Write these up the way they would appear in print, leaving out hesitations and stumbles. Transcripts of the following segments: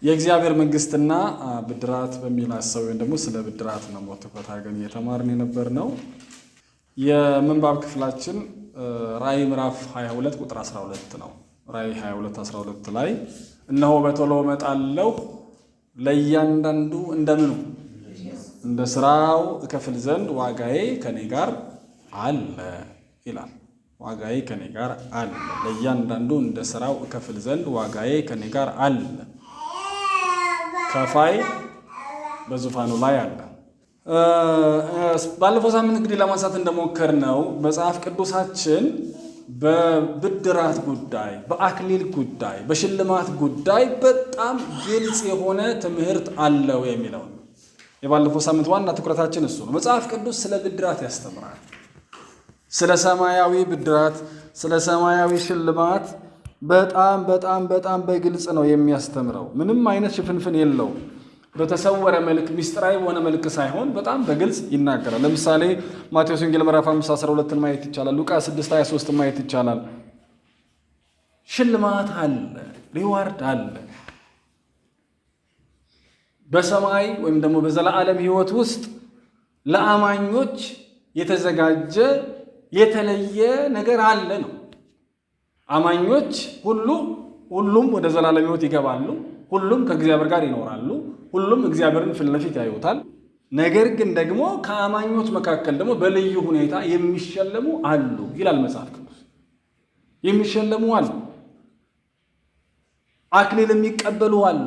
የእግዚአብሔር መንግስትና ብድራት በሚል ሐሳብ ወይም ደግሞ ስለ ብድራት ነው ትኩረት አድርገን እየተማርን የነበርነው። የምንባብ ክፍላችን ራዕይ ምዕራፍ 22 ቁጥር 12 ነው። ራዕይ 22:12 ላይ እነሆ በቶሎ እመጣለሁ ለእያንዳንዱ እንደምኑ እንደ ስራው እከፍል ዘንድ ዋጋዬ ከኔ ጋር አለ ይላል። ዋጋዬ ከኔ ጋር አለ፣ ለእያንዳንዱ እንደ ስራው እከፍል ዘንድ ዋጋዬ ከኔ ጋር አለ። ከፋይ በዙፋኑ ላይ አለ። ባለፈው ሳምንት እንግዲህ ለማንሳት እንደሞከርነው መጽሐፍ ቅዱሳችን በብድራት ጉዳይ፣ በአክሊል ጉዳይ፣ በሽልማት ጉዳይ በጣም ግልጽ የሆነ ትምህርት አለው የሚለው ነው። የባለፈው ሳምንት ዋና ትኩረታችን እሱ ነው። መጽሐፍ ቅዱስ ስለ ብድራት ያስተምራል። ስለ ሰማያዊ ብድራት፣ ስለ ሰማያዊ ሽልማት በጣም በጣም በጣም በግልጽ ነው የሚያስተምረው። ምንም አይነት ሽፍንፍን የለው። በተሰወረ መልክ ሚስጥራዊ በሆነ መልክ ሳይሆን በጣም በግልጽ ይናገራል። ለምሳሌ ማቴዎስ ወንጌል ምዕራፍ 5:12 ማየት ይቻላል። ሉቃስ 6:23 ማየት ይቻላል። ሽልማት አለ፣ ሪዋርድ አለ። በሰማይ ወይም ደግሞ በዘላለም ሕይወት ውስጥ ለአማኞች የተዘጋጀ የተለየ ነገር አለ ነው። አማኞች ሁሉም ወደ ዘላለም ሕይወት ይገባሉ። ሁሉም ከእግዚአብሔር ጋር ይኖራሉ። ሁሉም እግዚአብሔርን ፊት ለፊት ያዩታል። ነገር ግን ደግሞ ከአማኞች መካከል ደግሞ በልዩ ሁኔታ የሚሸለሙ አሉ ይላል መጽሐፍ ቅዱስ። የሚሸለሙ አሉ፣ አክሊል የሚቀበሉ አሉ፣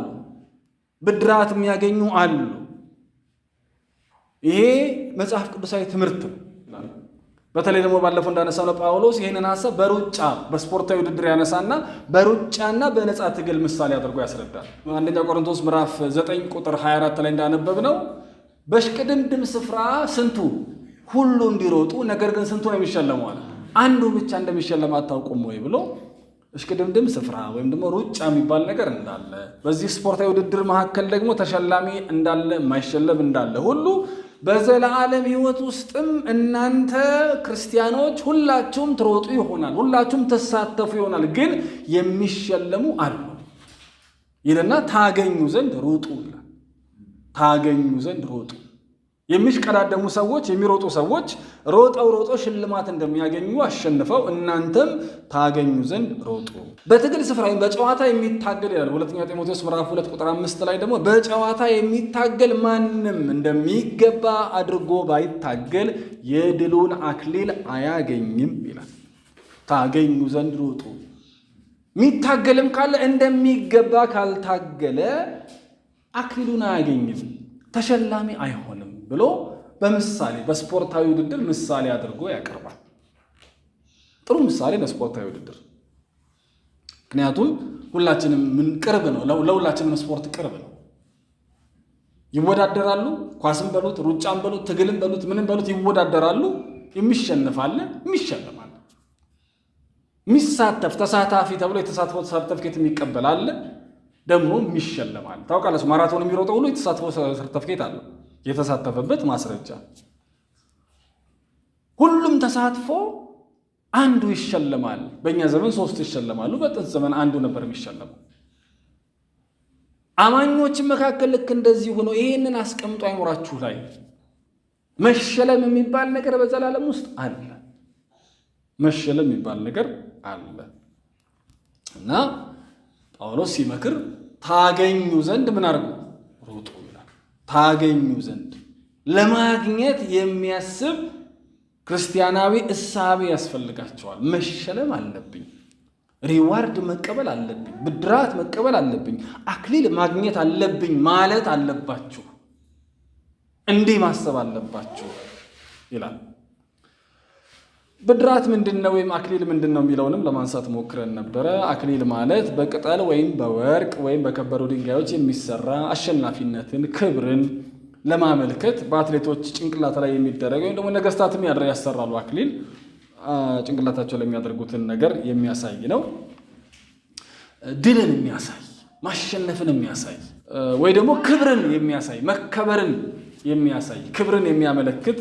ብድራት የሚያገኙ አሉ። ይሄ መጽሐፍ ቅዱሳዊ ትምህርት ነው። በተለይ ደግሞ ባለፈው እንዳነሳው ጳውሎስ ይህንን ሐሳብ በሩጫ በስፖርታዊ ውድድር ያነሳና በሩጫና በነፃ ትግል ምሳሌ አድርጎ ያስረዳል። አንደኛ ቆሮንቶስ ምዕራፍ 9 ቁጥር 24 ላይ እንዳነበብነው በሽቅድምድም ስፍራ ስንቱ ሁሉ እንዲሮጡ ነገር ግን ስንቱ ነው የሚሸለመው አለ። አንዱ ብቻ እንደሚሸለም አታውቁም ወይ ብሎ እሽቅድምድም ስፍራ ወይም ደግሞ ሩጫ የሚባል ነገር እንዳለ፣ በዚህ ስፖርታዊ ውድድር መካከል ደግሞ ተሸላሚ እንዳለ የማይሸለም እንዳለ ሁሉ በዘላለም ሕይወት ውስጥም እናንተ ክርስቲያኖች ሁላችሁም ትሮጡ ይሆናል፣ ሁላችሁም ተሳተፉ ይሆናል፣ ግን የሚሸለሙ አሉ ይልና ታገኙ ዘንድ ሩጡ ይላል። ታገኙ ዘንድ ሩጡ። የሚሽቀዳደሙ ሰዎች፣ የሚሮጡ ሰዎች ሮጠው ሽልማት እንደሚያገኙ አሸንፈው እናንተም ታገኙ ዘንድ ሮጡ። በትግል ስፍራ በጨዋታ የሚታገል ይላል። ሁለተኛ ጢሞቴዎስ ምዕራፍ 2 ቁጥር 5 ላይ ደግሞ በጨዋታ የሚታገል ማንም እንደሚገባ አድርጎ ባይታገል የድሉን አክሊል አያገኝም ይላል። ታገኙ ዘንድ ሩጡ። የሚታገልም ካለ እንደሚገባ ካልታገለ አክሊሉን አያገኝም፣ ተሸላሚ አይሆንም ብሎ በምሳሌ በስፖርታዊ ውድድር ምሳሌ አድርጎ ያቀርባል። ጥሩ ምሳሌ ለስፖርታዊ ውድድር። ምክንያቱም ሁላችንም ምን ቅርብ ነው፣ ለሁላችንም ስፖርት ቅርብ ነው። ይወዳደራሉ። ኳስም በሉት ሩጫም በሉት ትግልም በሉት ምንም በሉት ይወዳደራሉ። የሚሸነፍ አለ፣ የሚሸለም አለ። የሚሳተፍ ተሳታፊ ተብሎ የተሳትፎ ሰርተፍኬት የሚቀበል አለ፣ ደግሞ የሚሸለም አለ። ታውቃለች፣ ማራቶን የሚሮጠው ሁሉ የተሳትፎ ሰርተፍኬት አለው፣ የተሳተፈበት ማስረጃ። ሁሉም ተሳትፎ አንዱ ይሸለማል። በእኛ ዘመን 3 ይሸለማሉ፣ በጥንት ዘመን አንዱ ነበር የሚሸለመው። አማኞችን መካከል ልክ እንደዚህ ሆኖ ይህንን አስቀምጦ አይኖራችሁ ላይ መሸለም የሚባል ነገር በዘላለም ውስጥ አለ። መሸለም የሚባል ነገር አለ እና ጳውሎስ ሲመክር ታገኙ ዘንድ ምን አድርጉ? ሩጡ ይላል። ታገኙ ዘንድ ለማግኘት የሚያስብ ክርስቲያናዊ እሳቤ ያስፈልጋቸዋል። መሸለም አለብኝ፣ ሪዋርድ መቀበል አለብኝ፣ ብድራት መቀበል አለብኝ፣ አክሊል ማግኘት አለብኝ ማለት አለባችሁ። እንዲህ ማሰብ አለባችሁ ይላል። ብድራት ምንድን ነው ወይም አክሊል ምንድን ነው የሚለውንም ለማንሳት ሞክረን ነበረ። አክሊል ማለት በቅጠል ወይም በወርቅ ወይም በከበሩ ድንጋዮች የሚሰራ አሸናፊነትን፣ ክብርን ለማመልከት በአትሌቶች ጭንቅላት ላይ የሚደረግ ወይም ደግሞ ነገስታትም ያሰራሉ። አክሊል ጭንቅላታቸው ለሚያደርጉትን ነገር የሚያሳይ ነው። ድልን የሚያሳይ ማሸነፍን የሚያሳይ ወይ ደግሞ ክብርን የሚያሳይ መከበርን የሚያሳይ ክብርን የሚያመለክት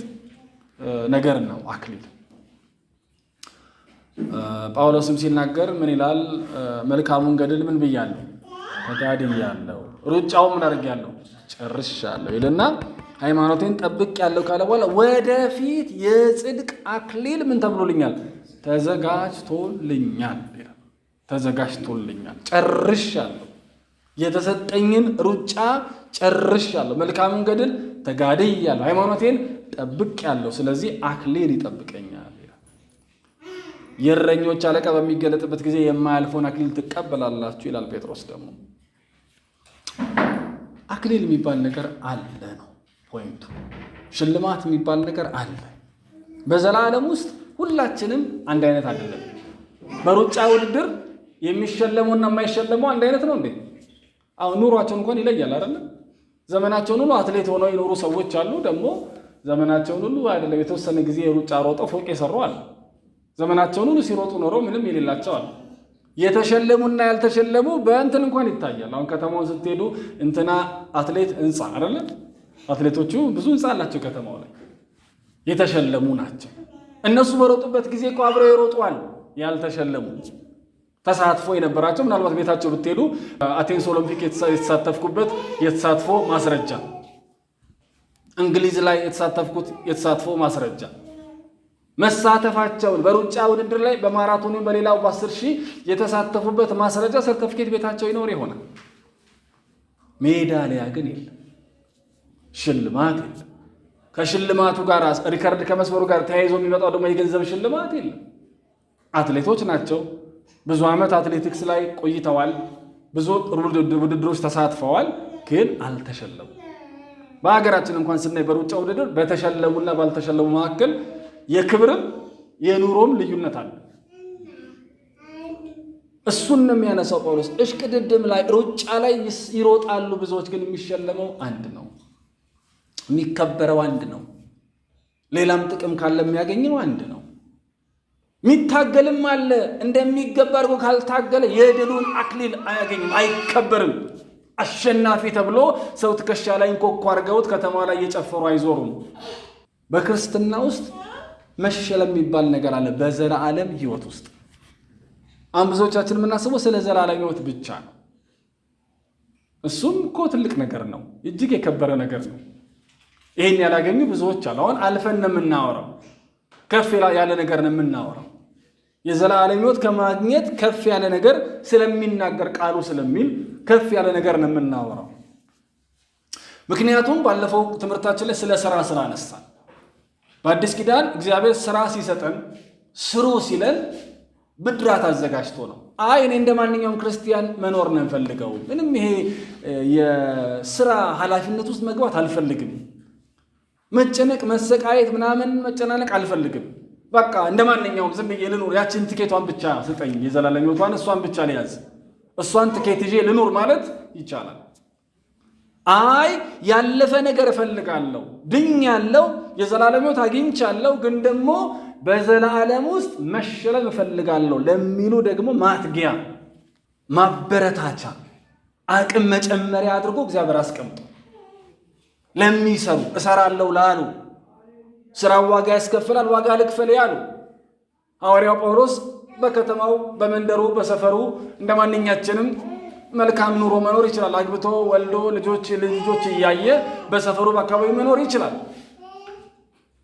ነገር ነው አክሊል። ጳውሎስም ሲናገር ምን ይላል? መልካሙን ገድል ምን ብያለሁ? ተጋድያለሁ፣ ሩጫውን ምን አድርጌያለሁ? ጨርሻለሁ ይልና ሃይማኖቴን ጠብቄያለሁ ካለ በኋላ ወደፊት የጽድቅ አክሊል ምን ተብሎልኛል? ተዘጋጅቶልኛል። ተዘጋጅቶልኛል፣ ጨርሻለሁ። የተሰጠኝን ሩጫ ጨርሻለሁ። መልካምን ገድል ተጋድያለሁ። ሃይማኖቴን ጠብቄያለሁ። ስለዚህ አክሊል ይጠብቀኛል። የእረኞች አለቃ በሚገለጥበት ጊዜ የማያልፈውን አክሊል ትቀበላላችሁ ይላል ጴጥሮስ። ደግሞ አክሊል የሚባል ነገር አለ ነው ፖይንቱ። ሽልማት የሚባል ነገር አለ። በዘላለም ውስጥ ሁላችንም አንድ አይነት አይደለም። በሩጫ ውድድር የሚሸለሙና የማይሸለሙ አንድ አይነት ነው እንዴ? አሁን ኑሯቸውን እንኳን ይለያል አይደል? ዘመናቸውን ሁሉ አትሌት ሆነው የኖሩ ሰዎች አሉ። ደግሞ ዘመናቸውን ሁሉ አይደለም የተወሰነ ጊዜ የሩጫ ሮጠው ፎቅ የሰሩ አሉ። ዘመናቸውን ሁሉ ሲሮጡ ኖረው ምንም የሌላቸው አሉ። የተሸለሙና ያልተሸለሙ በእንትን እንኳን ይታያል። አሁን ከተማውን ስትሄዱ እንትና አትሌት ህንፃ አይደለ? አትሌቶቹ ብዙ ህንፃ አላቸው ከተማው ላይ፣ የተሸለሙ ናቸው። እነሱ በሮጡበት ጊዜ እኮ አብረው ይሮጡዋል ያልተሸለሙ ተሳትፎ የነበራቸው። ምናልባት ቤታቸው ብትሄዱ አቴንስ ኦሎምፒክ የተሳተፍኩበት የተሳትፎ ማስረጃ፣ እንግሊዝ ላይ የተሳተፍኩት የተሳትፎ ማስረጃ፣ መሳተፋቸውን በሩጫ ውድድር ላይ በማራቶን በሌላው በ10 ሺህ የተሳተፉበት ማስረጃ ሰርተፊኬት ቤታቸው ይኖር ይሆናል። ሜዳሊያ ግን የለም፣ ሽልማት የለም። ከሽልማቱ ጋር ሪከርድ ከመስበሩ ጋር ተያይዞ የሚመጣው ደግሞ የገንዘብ ሽልማት የለም። አትሌቶች ናቸው። ብዙ ዓመት አትሌቲክስ ላይ ቆይተዋል። ብዙ ውድድሮች ተሳትፈዋል፣ ግን አልተሸለሙ። በሀገራችን እንኳን ስናይ በሩጫ ውድድር በተሸለሙና ባልተሸለሙ መካከል የክብርም የኑሮም ልዩነት አለ። እሱን ነው የሚያነሳው ጳውሎስ። እሽቅድድም ላይ ሩጫ ላይ ይሮጣሉ ብዙዎች፣ ግን የሚሸለመው አንድ ነው፣ የሚከበረው አንድ ነው፣ ሌላም ጥቅም ካለ የሚያገኘው አንድ ነው። የሚታገልም አለ። እንደሚገባ አድርጎ ካልታገለ የድሉን አክሊል አያገኝም፣ አይከበርም። አሸናፊ ተብሎ ሰው ትከሻ ላይ እንኮኳ አድርገውት ከተማ ላይ እየጨፈሩ አይዞሩም። በክርስትና ውስጥ መሸለም የሚባል ነገር አለ። በዘላለም ሕይወት ውስጥ አሁን ብዙዎቻችን የምናስበው ስለ ዘላለም ሕይወት ብቻ ነው። እሱም እኮ ትልቅ ነገር ነው፣ እጅግ የከበረ ነገር ነው። ይህን ያላገኙ ብዙዎች አሉ። አሁን አልፈን ነው የምናወራው፣ ከፍ ያለ ነገር ነው የምናወራው። የዘላለም ሕይወት ከማግኘት ከፍ ያለ ነገር ስለሚናገር ቃሉ ስለሚል ከፍ ያለ ነገር ነው የምናወራው። ምክንያቱም ባለፈው ትምህርታችን ላይ ስለ ስራ አነሳን። በአዲስ ኪዳን እግዚአብሔር ስራ ሲሰጠን ስሩ ሲለን ብድራት አዘጋጅቶ ነው። እኔ እንደ ማንኛውም ክርስቲያን መኖር ነው የምፈልገው፣ ምንም ይሄ የስራ ኃላፊነት ውስጥ መግባት አልፈልግም፣ መጨነቅ መሰቃየት ምናምን መጨናነቅ አልፈልግም፣ በቃ እንደ ማንኛውም ዝም ብዬ ልኑር፣ ያችን ትኬቷን ብቻ ስጠኝ፣ የዘላለም ሕይወቷን እሷን ብቻ ሊያዝ፣ እሷን ትኬት ይዤ ልኑር ማለት ይቻላል። ያለፈ ነገር እፈልጋለሁ፣ ድኛለሁ፣ የዘላለም ሕይወት አግኝቻለሁ፣ ግን ደግሞ በዘላለም ውስጥ መሸለም እፈልጋለሁ ለሚሉ ደግሞ ማትጊያ፣ ማበረታቻ፣ አቅም መጨመሪያ አድርጎ እግዚአብሔር አስቀምጦ ለሚሰሩ እሰራለሁ ላሉ፣ ስራው ዋጋ ያስከፍላል፣ ዋጋ ልክፈል ያሉ ሐዋርያው ጳውሎስ በከተማው በመንደሩ በሰፈሩ እንደ ማንኛችንም መልካም ኑሮ መኖር ይችላል። አግብቶ ወልዶ ልጆች እያየ በሰፈሩ በአካባቢ መኖር ይችላል።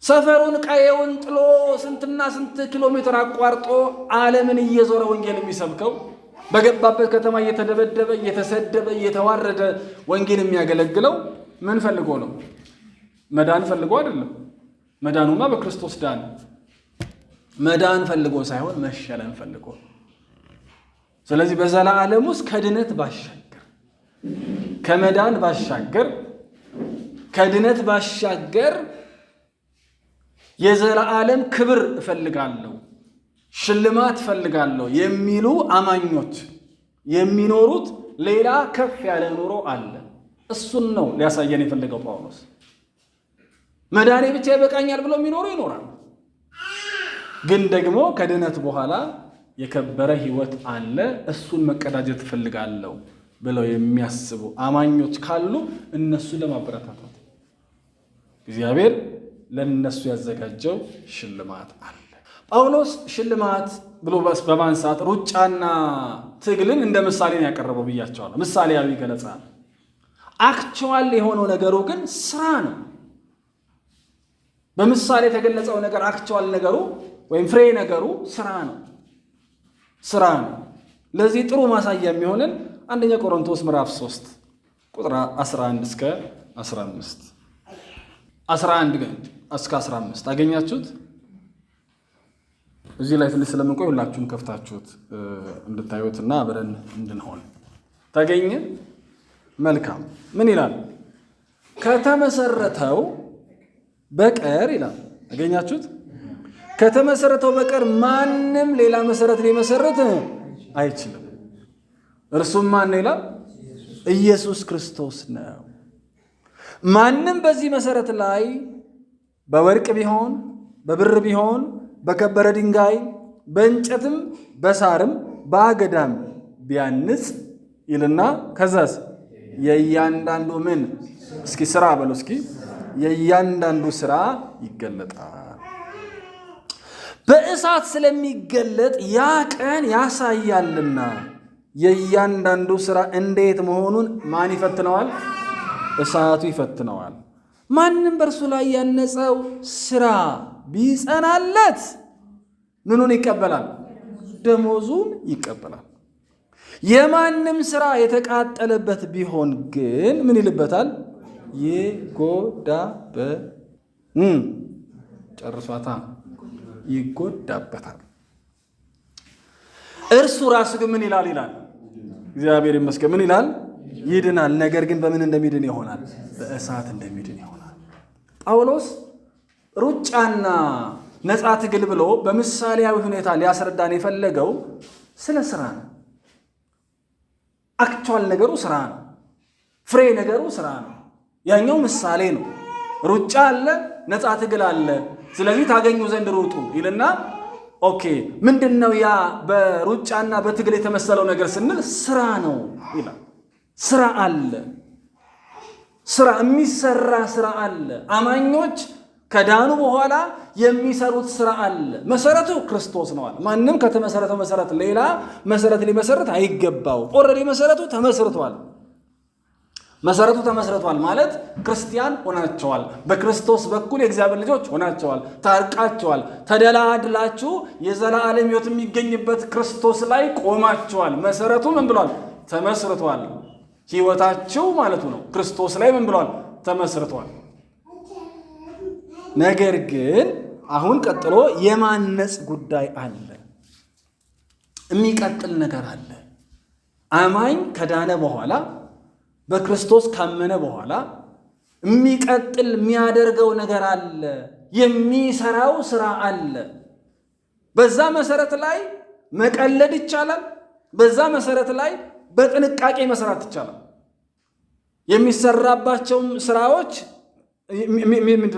ሰፈሩን ቀየውን ጥሎ ስንትና ስንት ኪሎ ሜትር አቋርጦ ዓለምን እየዞረ ወንጌል የሚሰብከው በገባበት ከተማ እየተደበደበ እየተሰደበ እየተዋረደ ወንጌል የሚያገለግለው ምን ፈልጎ ነው? መዳን ፈልጎ አይደለም። መዳኑማ በክርስቶስ ዳን። መዳን ፈልጎ ሳይሆን መሸለም ፈልጎ። ስለዚህ በዘላለም ውስጥ ከድነት ባሻገር ከመዳን ባሻገር ከድነት ባሻገር የዘላለም ክብር እፈልጋለሁ፣ ሽልማት እፈልጋለሁ የሚሉ አማኞች የሚኖሩት ሌላ ከፍ ያለ ኑሮ አለ። እሱን ነው ሊያሳየን የፈለገው ጳውሎስ። መዳኔ ብቻ ይበቃኛል ብለው የሚኖሩ ይኖራል። ግን ደግሞ ከድነት በኋላ የከበረ ሕይወት አለ፣ እሱን መቀዳጀት እፈልጋለሁ ብለው የሚያስቡ አማኞች ካሉ እነሱ ለማበረታታት እግዚአብሔር ለነሱ ያዘጋጀው ሽልማት አለ። ጳውሎስ ሽልማት ብሎ በማንሳት ሩጫና ትግልን እንደ ምሳሌ ነው ያቀረበው ብያቸዋለሁ። ምሳሌያዊ ገለጻ ነው። አክቹዋል የሆነው ነገሩ ግን ስራ ነው። በምሳሌ የተገለጸው ነገር አክቹዋል ነገሩ ወይም ፍሬ ነገሩ ስራ ነው። ለዚህ ጥሩ ማሳያ የሚሆንን አንደኛ ቆሮንቶስ ምዕራፍ 3 ቁጥር 11 እስከ 15 11 እስከ 15 አገኛችሁት? እዚህ ላይ ትንሽ ስለምንቆይ ሁላችሁም ከፍታችሁት እንድታዩትና አብረን እንድንሆን ታገኘ። መልካም። ምን ይላል? ከተመሰረተው በቀር ይላል። አገኛችሁት? ከተመሰረተው በቀር ማንም ሌላ መሰረት ሊመሰረት አይችልም። እርሱም ማን ይላል? ኢየሱስ ክርስቶስ ነው። ማንም በዚህ መሰረት ላይ በወርቅ ቢሆን በብር ቢሆን በከበረ ድንጋይ በእንጨትም በሳርም በአገዳም ቢያንጽ ይልና ከዛስ የእያንዳንዱ ምን እስኪ ስራ በሉ እስኪ የእያንዳንዱ ስራ ይገለጣል። በእሳት ስለሚገለጥ ያ ቀን ያሳያልና የእያንዳንዱ ስራ እንዴት መሆኑን ማን ይፈትነዋል? እሳቱ ይፈትነዋል። ማንም በእርሱ ላይ ያነጸው ስራ ቢጸናለት ምኑን ይቀበላል? ደሞዙን ይቀበላል። የማንም ስራ የተቃጠለበት ቢሆን ግን ምን ይልበታል? ይጎዳበታል። እርሱ ራሱ ግን ምን ይላል? እግዚአብሔር ይመስገን ምን ይላል? ይድናል። ነገር ግን በምን እንደሚድን ይሆናል? በእሳት እንደሚድን ይሆናል። ጳውሎስ ሩጫና ነፃ ትግል ብሎ በምሳሌያዊ ሁኔታ ሊያስረዳን የፈለገው ስለ ስራ ነው። አክቹዋል ነገሩ ስራ ነው። ፍሬ ነገሩ ስራ ነው። ያኛው ምሳሌ ነው። ሩጫ አለ፣ ነፃ ትግል አለ። ስለዚህ ታገኙ ዘንድ ሩጡ ይልና ኦኬ ምንድነው ያ በሩጫና በትግል የተመሰለው ነገር ስንል ስራ ነው ይላል። ስራ አለ። ስራ የሚሰራ ስራ አለ። አማኞች ከዳኑ በኋላ የሚሰሩት ስራ አለ። መሰረቱ ክርስቶስ ነው። ማንም ከተመሰረተው መሰረት ሌላ መሰረት ሊመሰረት አይገባው። ኦልሬዲ መሰረቱ ተመስርቷል። መሰረቱ ተመስርቷል ማለት ክርስቲያን ሆናቸዋል። በክርስቶስ በኩል የእግዚአብሔር ልጆች ሆናቸዋል። ታርቃቸዋል። ተደላድላችሁ የዘላለም ሕይወት የሚገኝበት ክርስቶስ ላይ ቆማቸዋል። መሰረቱ ምን ብሏል? ተመስርቷል። ሕይወታቸው ማለቱ ነው ክርስቶስ ላይ ምን ብሏል? ተመስርቷል። ነገር ግን አሁን ቀጥሎ የማነጽ ጉዳይ አለ። የሚቀጥል ነገር አለ። አማኝ ከዳነ በኋላ በክርስቶስ ካመነ በኋላ የሚቀጥል የሚያደርገው ነገር አለ። የሚሰራው ስራ አለ። በዛ መሰረት ላይ መቀለድ ይቻላል። በዛ መሰረት ላይ በጥንቃቄ መስራት ይቻላል። የሚሰራባቸውም ስራዎች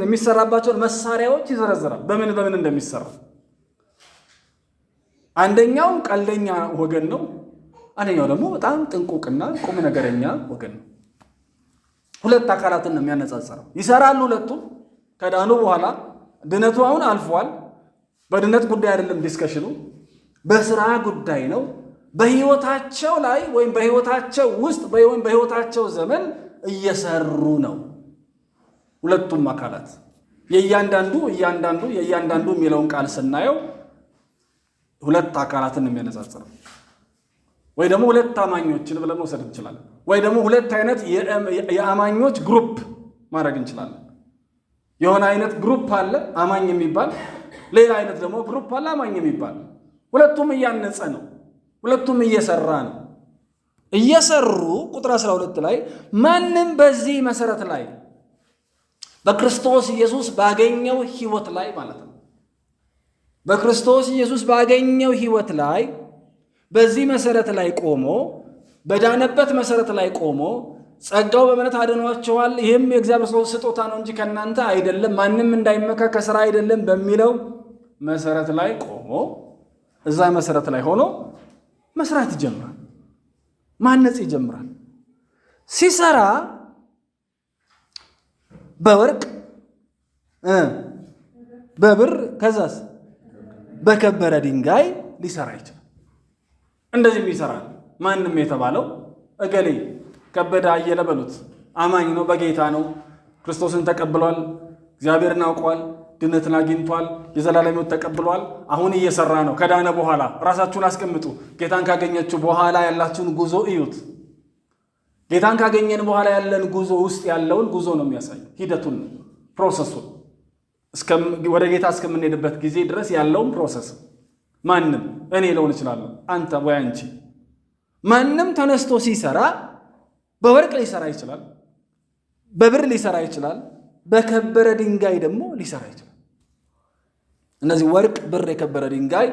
የሚሰራባቸውን መሳሪያዎች ይዘረዝራል። በምን እንደሚሰራ አንደኛው ቀልደኛ ወገን ነው። አንደኛው ደግሞ በጣም ጥንቁቅና ቁም ነገረኛ ወገን ነው። ሁለት አካላትን ነው የሚያነጻጽረው። ይሰራሉ ሁለቱም ከዳኑ በኋላ። ድነቱ አሁን አልፏል። በድነት ጉዳይ አይደለም ዲስከሽኑ፣ በስራ ጉዳይ ነው። በህይወታቸው ላይ ወይም በህይወታቸው ውስጥ ወይም በህይወታቸው ዘመን እየሰሩ ነው። ሁለቱም አካላት የእያንዳንዱ የሚለውን ቃል ስናየው ሁለት አካላትን የሚያነጻጽረው ወይ ደግሞ ሁለት አማኞችን ብለን መውሰድ እንችላለን። ወይ ደግሞ ሁለት አይነት የአማኞች ግሩፕ ማድረግ እንችላለን። የሆነ አይነት ግሩፕ አለ አማኝ የሚባል፣ ሌላ አይነት ደግሞ ግሩፕ አለ አማኝ የሚባል። ሁለቱም እያነጸ ነው። ሁለቱም እየሰራ ነው። እየሰሩ ቁጥር 12 ላይ ማንም በዚህ መሰረት ላይ በክርስቶስ ኢየሱስ ባገኘው ህይወት ላይ ማለት ነው። በክርስቶስ ኢየሱስ ባገኘው ህይወት ላይ በዚህ መሰረት ላይ ቆሞ በዳነበት መሰረት ላይ ቆሞ ጸጋው በእምነት አድኗቸዋል፣ ይህም የእግዚአብሔር ስጦታ ነው እንጂ ከእናንተ አይደለም፣ ማንም እንዳይመካ ከሥራ አይደለም በሚለው መሰረት ላይ ቆሞ እዛ መሰረት ላይ ሆኖ መስራት ይጀምራል። ማነጽ ይጀምራል። ሲሰራ በወርቅ በብር ከዛስ በከበረ ድንጋይ ሊሰራ ይችላል። እንደዚህም ይሰራል። ማንም የተባለው እገሌ ከበደ አየለ በሉት አማኝ ነው፣ በጌታ ነው፣ ክርስቶስን ተቀብሏል፣ እግዚአብሔርን አውቋል፣ ድነትን አግኝቷል፣ የዘላለም ሕይወት ተቀብሏል። አሁን እየሰራ ነው። ከዳነ በኋላ ራሳችሁን አስቀምጡ። ጌታን ካገኘችሁ በኋላ ያላችሁን ጉዞ እዩት። ጌታን ካገኘን በኋላ ያለን ጉዞ ውስጥ ያለውን ጉዞ ነው የሚያሳይ፣ ሂደቱን፣ ፕሮሰሱን ወደ ጌታ እስከምንሄድበት ጊዜ ድረስ ያለውን ፕሮሰስ። ማንም እኔ ልሆን እችላለሁ፣ አንተ ወይ አንቺ። ማንም ተነስቶ ሲሰራ በወርቅ ሊሰራ ይችላል፣ በብር ሊሰራ ይችላል፣ በከበረ ድንጋይ ደግሞ ሊሰራ ይችላል። እነዚህ ወርቅ፣ ብር፣ የከበረ ድንጋይ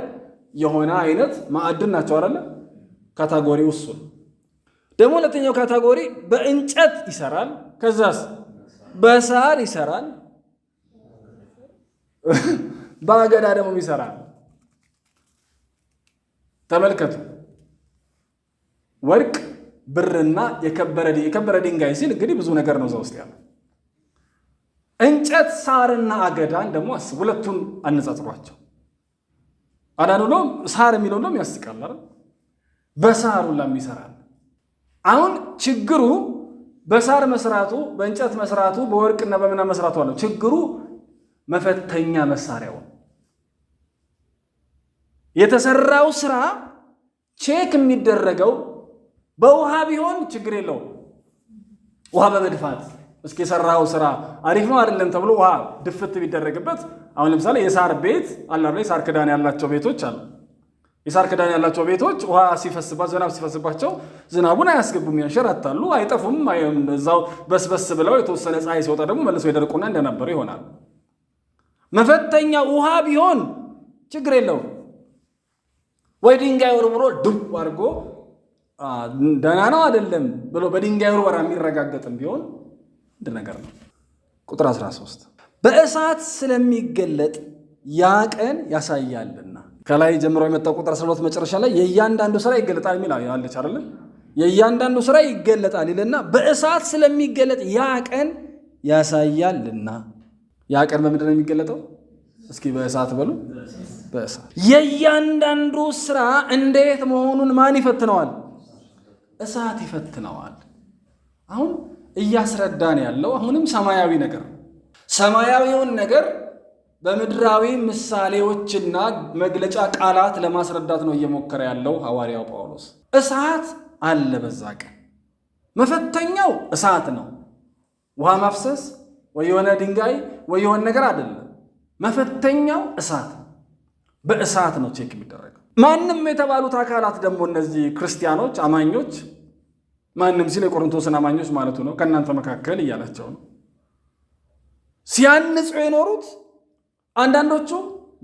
የሆነ አይነት ማዕድን ናቸው አይደለ? ካታጎሪ እሱ ነው። ደግሞ ሁለተኛው ካታጎሪ በእንጨት ይሰራል፣ ከዛስ በሳር ይሰራል፣ በአገዳ ደግሞ ይሰራል። ተመልከቱ። ወርቅ፣ ብርና የከበረ ድንጋይ ሲል እንግዲህ ብዙ ነገር ነው እዛ ውስጥ ያለው። እንጨት፣ ሳርና አገዳን ደግሞ አስቡ። ሁለቱን አነጻጽሯቸው። አዳኑ ነው ሳር የሚለው ነው ያስቃል አይደል? በሳሩ ለሚሰራል። አሁን ችግሩ በሳር መስራቱ፣ በእንጨት መስራቱ፣ በወርቅና በምና መስራቱ አለው። ችግሩ መፈተኛ መሳሪያው የተሰራው ስራ ቼክ የሚደረገው በውሃ ቢሆን ችግር የለውም። ውሃ በመድፋት እስኪ የሰራው ስራ አሪፍ ነው አይደለም ተብሎ ውሃ ድፍት ቢደረግበት። አሁን ለምሳሌ የሳር ቤት አለ አይደል? የሳር ክዳን ያላቸው ቤቶች አሉ። የሳር ክዳን ያላቸው ቤቶች ውሃ ሲፈስባቸው፣ ዝናብ ሲፈስባቸው ዝናቡን አያስገቡም፣ ያንሸራታሉ፣ አይጠፉም። እዛው በስበስ ብለው የተወሰነ ፀሐይ ሲወጣ ደግሞ መልሶ ይደርቁና እንደነበሩ ይሆናል። መፈተኛ ውሃ ቢሆን ችግር የለውም። ወይ ድንጋይ ወርውሮ ድብ አድርጎ ደህና ነው አይደለም ብሎ በድንጋይ ወርወራ የሚረጋገጥም ቢሆን እንደ ነገር ነው። ቁጥር 13 በእሳት ስለሚገለጥ ያ ቀን ያሳያልና። ከላይ ጀምሮ የመጣው ቁጥር 12 መጨረሻ ላይ የእያንዳንዱ ስራ ይገለጣል የሚል አለች አይደል? የእያንዳንዱ ስራ ይገለጣል ይልና በእሳት ስለሚገለጥ ያ ቀን ያሳያልና። ያ ቀን በምንድን ነው የሚገለጠው? እስኪ በእሳት በሉ። በእሳት የእያንዳንዱ ስራ እንዴት መሆኑን ማን ይፈትነዋል? እሳት ይፈትነዋል። አሁን እያስረዳን ያለው አሁንም ሰማያዊ ነገር፣ ሰማያዊውን ነገር በምድራዊ ምሳሌዎችና መግለጫ ቃላት ለማስረዳት ነው እየሞከረ ያለው ሐዋርያው ጳውሎስ። እሳት አለ በዛ ቀን። መፈተኛው እሳት ነው። ውሃ ማፍሰስ ወይ የሆነ ድንጋይ ወይ የሆነ ነገር አይደለም። መፈተኛው እሳት ነው። በእሳት ነው ቼክ የሚደረገው። ማንም የተባሉት አካላት ደግሞ እነዚህ ክርስቲያኖች አማኞች፣ ማንም ሲል የቆሮንቶስን አማኞች ማለቱ ነው፣ ከእናንተ መካከል እያላቸው ነው። ሲያንጹ የኖሩት አንዳንዶቹ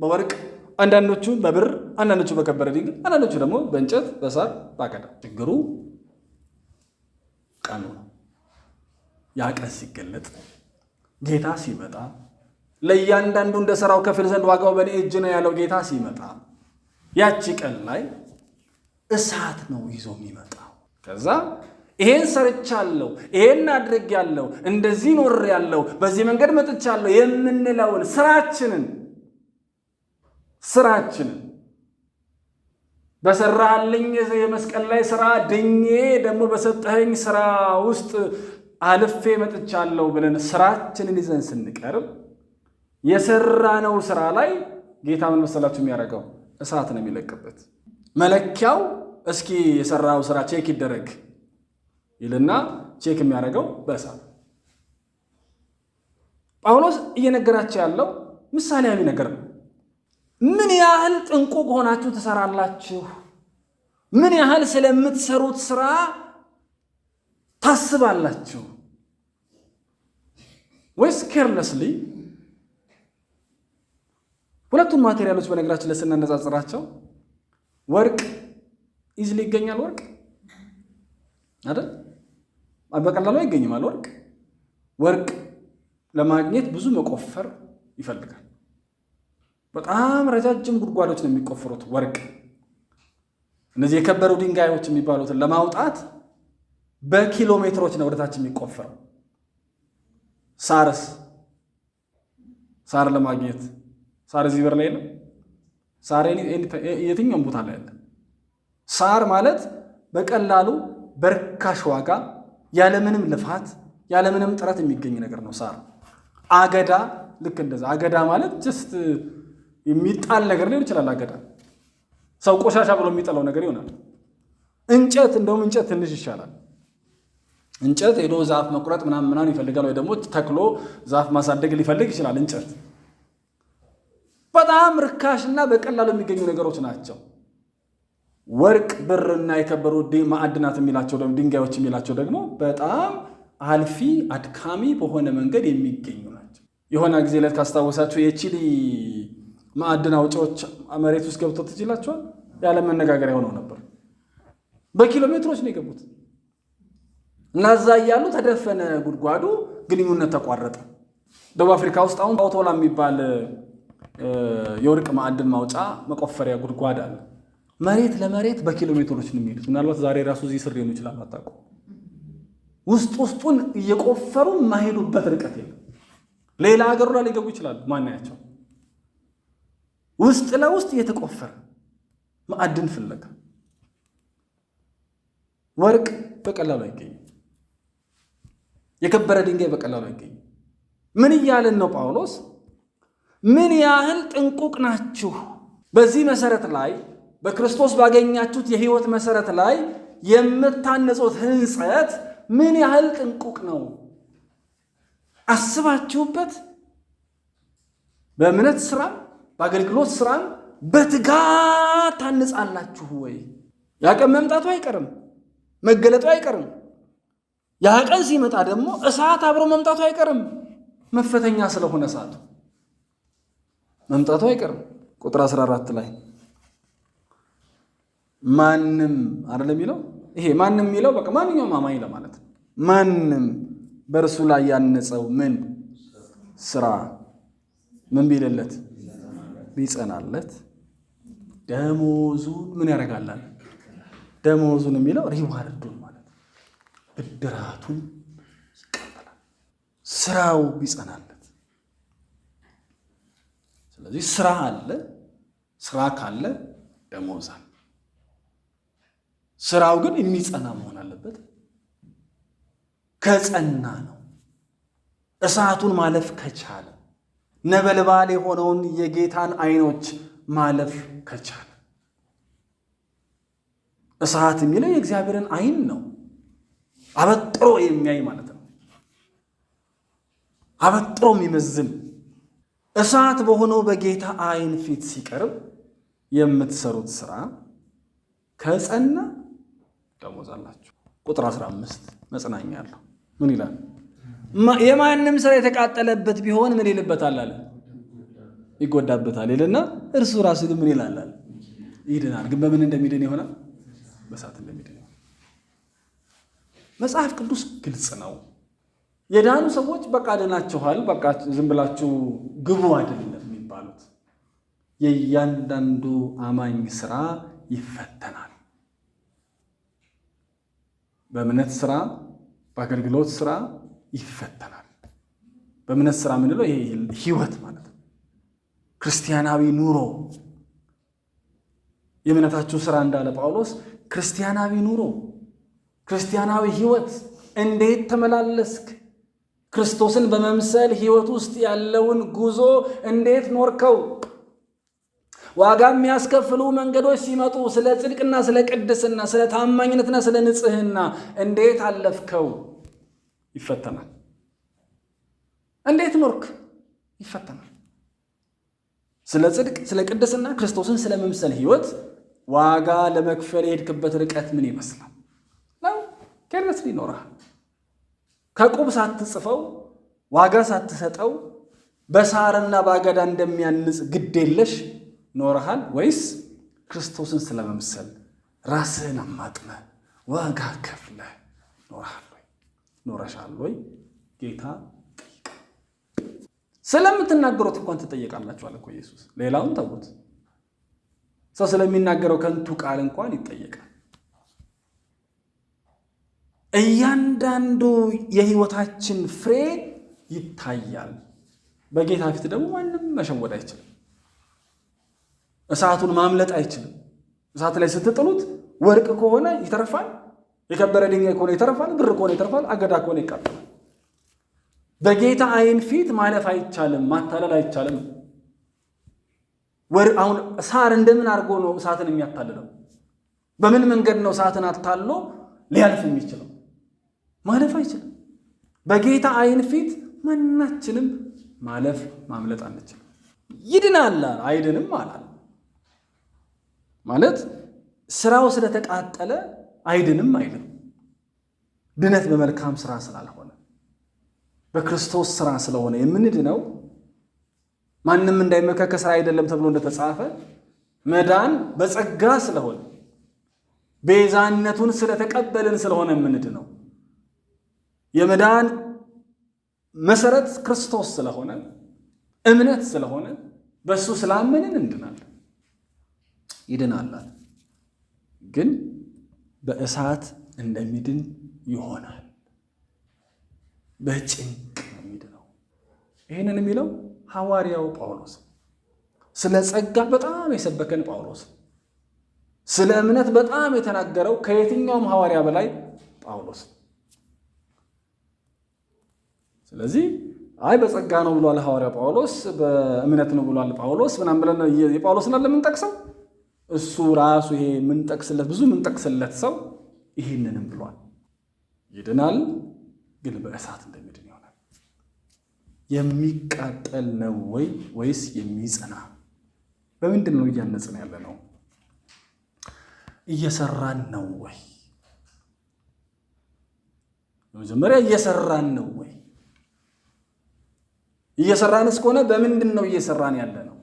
በወርቅ፣ አንዳንዶቹ በብር፣ አንዳንዶቹ በከበረ ድንጋይ፣ አንዳንዶቹ ደግሞ በእንጨት፣ በሳር፣ ባገዳ። ችግሩ ቀኑ ነው። ያ ቀን ሲገለጥ ጌታ ሲመጣ ለእያንዳንዱ እንደ ሥራው ከፍል ዘንድ ዋጋው በእኔ እጅ ነው ያለው ጌታ ሲመጣ ያቺ ቀን ላይ እሳት ነው ይዞ የሚመጣው። ከዛ ይሄን ሰርቻለሁ፣ ይሄን አድርጌያለሁ፣ እንደዚህ ኖሬያለሁ፣ በዚህ መንገድ መጥቻለሁ የምንለውን ስራችንን በሰራህልኝ የመስቀል ላይ ስራ ድኜ ደግሞ በሰጠኸኝ ስራ ውስጥ አልፌ መጥቻለሁ ብለን ስራችንን ይዘን ስንቀርብ የሰራነው ስራ ላይ ጌታ ምን መሰላችሁ የሚያደርገው? እሳት ነው የሚለቅበት። መለኪያው እስኪ የሰራው ስራ ቼክ ይደረግ ይልና ቼክ የሚያደርገው በእሳት። ጳውሎስ እየነገራቸው ያለው ምሳሌያዊ ነገር ነው። ምን ያህል ጥንቁቅ ሆናችሁ ትሰራላችሁ? ምን ያህል ስለምትሰሩት ስራ ታስባላችሁ? ወይስ ኬርለስሊ? ሁለቱን ማቴሪያሎች በነገራችን ላይ ስናነጻጽራቸው ወርቅ ኢዝሊ ይገኛል። ወርቅ አይደል? በቀላሉ አይገኝም። ወርቅ ለማግኘት ብዙ መቆፈር ይፈልጋል። በጣም ረጃጅም ጉድጓዶች ነው የሚቆፍሩት ወርቅ። እነዚህ የከበሩ ድንጋዮች የሚባሉትን ለማውጣት በኪሎ ሜትሮች ነው ወደታች የሚቆፈረው። ሳር ለማግኘት ሳር እዚህ በር ላይ ነው። ሳር የትኛውም ቦታ ላይ አለ። ሳር ማለት በቀላሉ በርካሽ ዋጋ ያለምንም ልፋት ያለምንም ጥረት የሚገኝ ነገር ነው። ሳር አገዳ ልክ እንደዛ። አገዳ ማለት ጀስት የሚጣል ነገር ሊሆን ይችላል። አገዳ ሰው ቆሻሻ ብሎ የሚጠላው ነገር ይሆናል። እንጨት እንደውም እንጨት ትንሽ ይሻላል። እንጨት ሄዶ ዛፍ መቁረጥ ምናምን ይፈልጋል፣ ወይ ደግሞ ተክሎ ዛፍ ማሳደግ ሊፈልግ ይችላል። እንጨት በጣም ርካሽና በቀላሉ የሚገኙ ነገሮች ናቸው። ወርቅ፣ ብርና የከበሩ ማዕድናት የሚላቸው ደግሞ ድንጋዮች የሚላቸው ደግሞ በጣም አልፊ አድካሚ በሆነ መንገድ የሚገኙ ናቸው። የሆነ ጊዜ ላይ ካስታወሳችሁ የቺሊ ማዕድን አውጪዎች መሬት ውስጥ ገብተው ትችላቸዋል። ያለ መነጋገር የሆነው ነበር። በኪሎ ሜትሮች ነው የገቡት እና እዛ እያሉ ተደፈነ ጉድጓዱ፣ ግንኙነት ተቋረጠ። ደቡብ አፍሪካ ውስጥ አሁን አውቶላ የሚባል የወርቅ ማዕድን ማውጫ መቆፈሪያ ጉድጓድ አለ። መሬት ለመሬት በኪሎ ሜትሮች ነው የሚሄዱት። ምናልባት ዛሬ ራሱ እዚህ ስር ሊሆን ይችላል፣ አታውቁ። ውስጡን እየቆፈሩ የማይሄዱበት ርቀት የለም። ሌላ ሀገሩ ላይ ሊገቡ ይችላሉ፣ ማናያቸው። ውስጥ ለውስጥ እየተቆፈረ ማዕድን ፍለጋ። ወርቅ በቀላሉ አይገኝም። የከበረ ድንጋይ በቀላሉ አይገኝም። ምን እያልን ነው ጳውሎስ? ምን ያህል ጥንቁቅ ናችሁ! በዚህ መሰረት ላይ በክርስቶስ ባገኛችሁት የህይወት መሰረት ላይ የምታነጹት ህንጸት ምን ያህል ጥንቁቅ ነው? አስባችሁበት? በእምነት ስራም በአገልግሎት ስራም በትጋት ታንጻላችሁ ወይ? ያ ቀን መምጣቱ አይቀርም፣ መገለጡ አይቀርም። ያ ቀን ሲመጣ ደግሞ እሳት አብሮ መምጣቱ አይቀርም። መፈተኛ ስለሆነ እሳቱ መምጣቱ አይቀርም። ቁጥር 14 ላይ ማንም አይደለም የሚለው። ይሄ ማንም የሚለው በቃ ማንኛውም አማኝ ለማለት ነው። ማንም በእርሱ ላይ ያነጸው ምን ስራ ምን ቢልለት ቢጸናለት ደሞዙን ምን ያደርጋላል? ደሞዙን የሚለው ሪዋርዱን ማለት ነው። ብድራቱን ይቀበላል ስራው ቢጸናለት። ስለዚህ ስራ አለ። ስራ ካለ ደሞዝ አለ። ስራው ግን የሚጸና መሆን አለበት። ከጸና ነው። እሳቱን ማለፍ ከቻለ፣ ነበልባል የሆነውን የጌታን ዓይኖች ማለፍ ከቻለ። እሳት የሚለው የእግዚአብሔርን ዓይን ነው። አበጥሮ የሚያይ ማለት ነው። አበጥሮ የሚመዝን እሳት በሆነው በጌታ ዓይን ፊት ሲቀርብ የምትሰሩት ስራ ከጸና ደሞዝ አላችሁ። ቁጥር 15 መጽናኛ አለው። ምን ይላል? የማንም ስራ የተቃጠለበት ቢሆን ምን ይልበታል አለ? ይጎዳበታል ይልና እርሱ ራሱ ግን ምን ይላል አለ? ይድናል። ግን በምን እንደሚድን ይሆናል? በእሳት እንደሚድን ይሆናል። መጽሐፍ ቅዱስ ግልጽ ነው። የዳኑ ሰዎች በቃ ድናችኋል፣ በቃ ዝም ብላችሁ ግቡ አይደለም የሚባሉት። የእያንዳንዱ አማኝ ስራ ይፈተናል። በእምነት ስራ፣ በአገልግሎት ስራ ይፈተናል። በእምነት ስራ ምንለው ይሄ ህይወት ማለት ነው። ክርስቲያናዊ ኑሮ፣ የእምነታችሁ ስራ እንዳለ ጳውሎስ ክርስቲያናዊ ኑሮ፣ ክርስቲያናዊ ህይወት እንዴት ተመላለስክ? ክርስቶስን በመምሰል ህይወት ውስጥ ያለውን ጉዞ እንዴት ኖርከው? ዋጋ የሚያስከፍሉ መንገዶች ሲመጡ ስለ ጽድቅና ስለ ቅድስና፣ ስለ ታማኝነትና ስለ ንጽህና እንዴት አለፍከው? ይፈተናል። እንዴት ኖርክ? ይፈተናል። ስለ ጽድቅ፣ ስለ ቅድስና፣ ክርስቶስን ስለ መምሰል ህይወት ዋጋ ለመክፈል የሄድክበት ርቀት ምን ይመስላል? ነው ከርነስ ይኖራል። ከቁብ ሳትጽፈው ዋጋ ሳትሰጠው በሳርና በአገዳ እንደሚያንጽ ግዴለሽ ኖረሃል ወይስ ክርስቶስን ስለመምሰል ራስህን አማጥነህ ዋጋ ከፍለህ ኖረሃል ወይ? ኖረሻል ወይ? ጌታ ጠይቃ። ስለምትናገሩት እንኳን ትጠየቃላችሁ አለ እኮ ኢየሱስ። ሌላውን ተውት። ሰው ስለሚናገረው ከንቱ ቃል እንኳን ይጠየቃል። እያንዳንዱ የህይወታችን ፍሬ ይታያል። በጌታ ፊት ደግሞ ማንም መሸወድ አይችልም። እሳቱን ማምለጥ አይችልም። እሳት ላይ ስትጥሉት ወርቅ ከሆነ ይተርፋል፣ የከበረ ድንጋይ ከሆነ ይተርፋል፣ ብር ከሆነ ይተርፋል፣ አገዳ ከሆነ ይቃጠላል። በጌታ ዓይን ፊት ማለፍ አይቻልም፣ ማታለል አይቻልም። አሁን ሳር እንደምን አድርጎ ነው እሳትን የሚያታልለው? በምን መንገድ ነው እሳትን አታሎ ሊያልፍ የሚችለው? ማለፍ አይችልም። በጌታ ዓይን ፊት ማናችንም ማለፍ ማምለጥ አንችልም። ይድናል አይድንም አላል ማለት ስራው ስለተቃጠለ አይድንም አይልም። ድነት በመልካም ስራ ስላልሆነ በክርስቶስ ስራ ስለሆነ የምንድነው። ማንም እንዳይመካ ከስራ አይደለም ተብሎ እንደተጻፈ መዳን በጸጋ ስለሆነ ቤዛነቱን ስለተቀበልን ስለሆነ የምንድነው። የመዳን መሰረት ክርስቶስ ስለሆነ እምነት ስለሆነ በሱ ስላመንን እንድናለን። ይድናል ግን በእሳት እንደሚድን ይሆናል። በጭንቅ ነው የሚድነው። ይህንን የሚለው ሐዋርያው ጳውሎስ፣ ስለ ጸጋ በጣም የሰበከን ጳውሎስ፣ ስለ እምነት በጣም የተናገረው ከየትኛውም ሐዋርያ በላይ ጳውሎስ። ስለዚህ በጸጋ ነው ብሏል ሐዋርያው ጳውሎስ፣ በእምነት ነው ብሏል ጳውሎስ ምናምን ብለን የጳውሎስን አለ የምንጠቅሰው እሱ ራሱ ይሄ የምንጠቅስለት ብዙ የምንጠቅስለት ሰው ይህንንም ብሏል። ይድናል ግን በእሳት እንደሚድን ይሆናል። የሚቃጠል ነው ወይስ የሚጸና? በምንድን ነው እያነጽን ያለ ነው? እየሰራን ነው ወይ? በመጀመሪያ እየሰራን ነው ወይ? እየሰራን እስከሆነ በምንድን ነው እየሰራን ያለ ነው?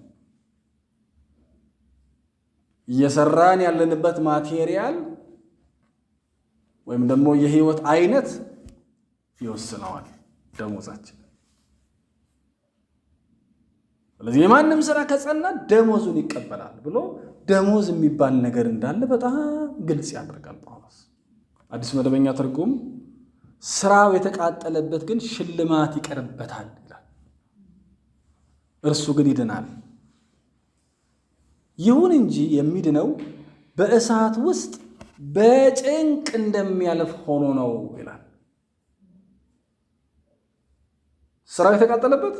እየሰራን ያለንበት ማቴሪያል ወይም ደግሞ የህይወት አይነት ይወስነዋል ደሞዛችን። ስለዚህ የማንም ስራ ከጸና ደሞዙን ይቀበላል ብሎ ደሞዝ የሚባል ነገር እንዳለ በጣም ግልጽ ያደርጋል ጳውሎስ። አዲስ መደበኛ ትርጉም ስራው የተቃጠለበት ግን ሽልማት ይቀርበታል ይላል። እርሱ ግን ይድናል። ይሁን እንጂ የሚድነው በእሳት ውስጥ በጭንቅ እንደሚያልፍ ሆኖ ነው ይላል። ስራው የተቃጠለበት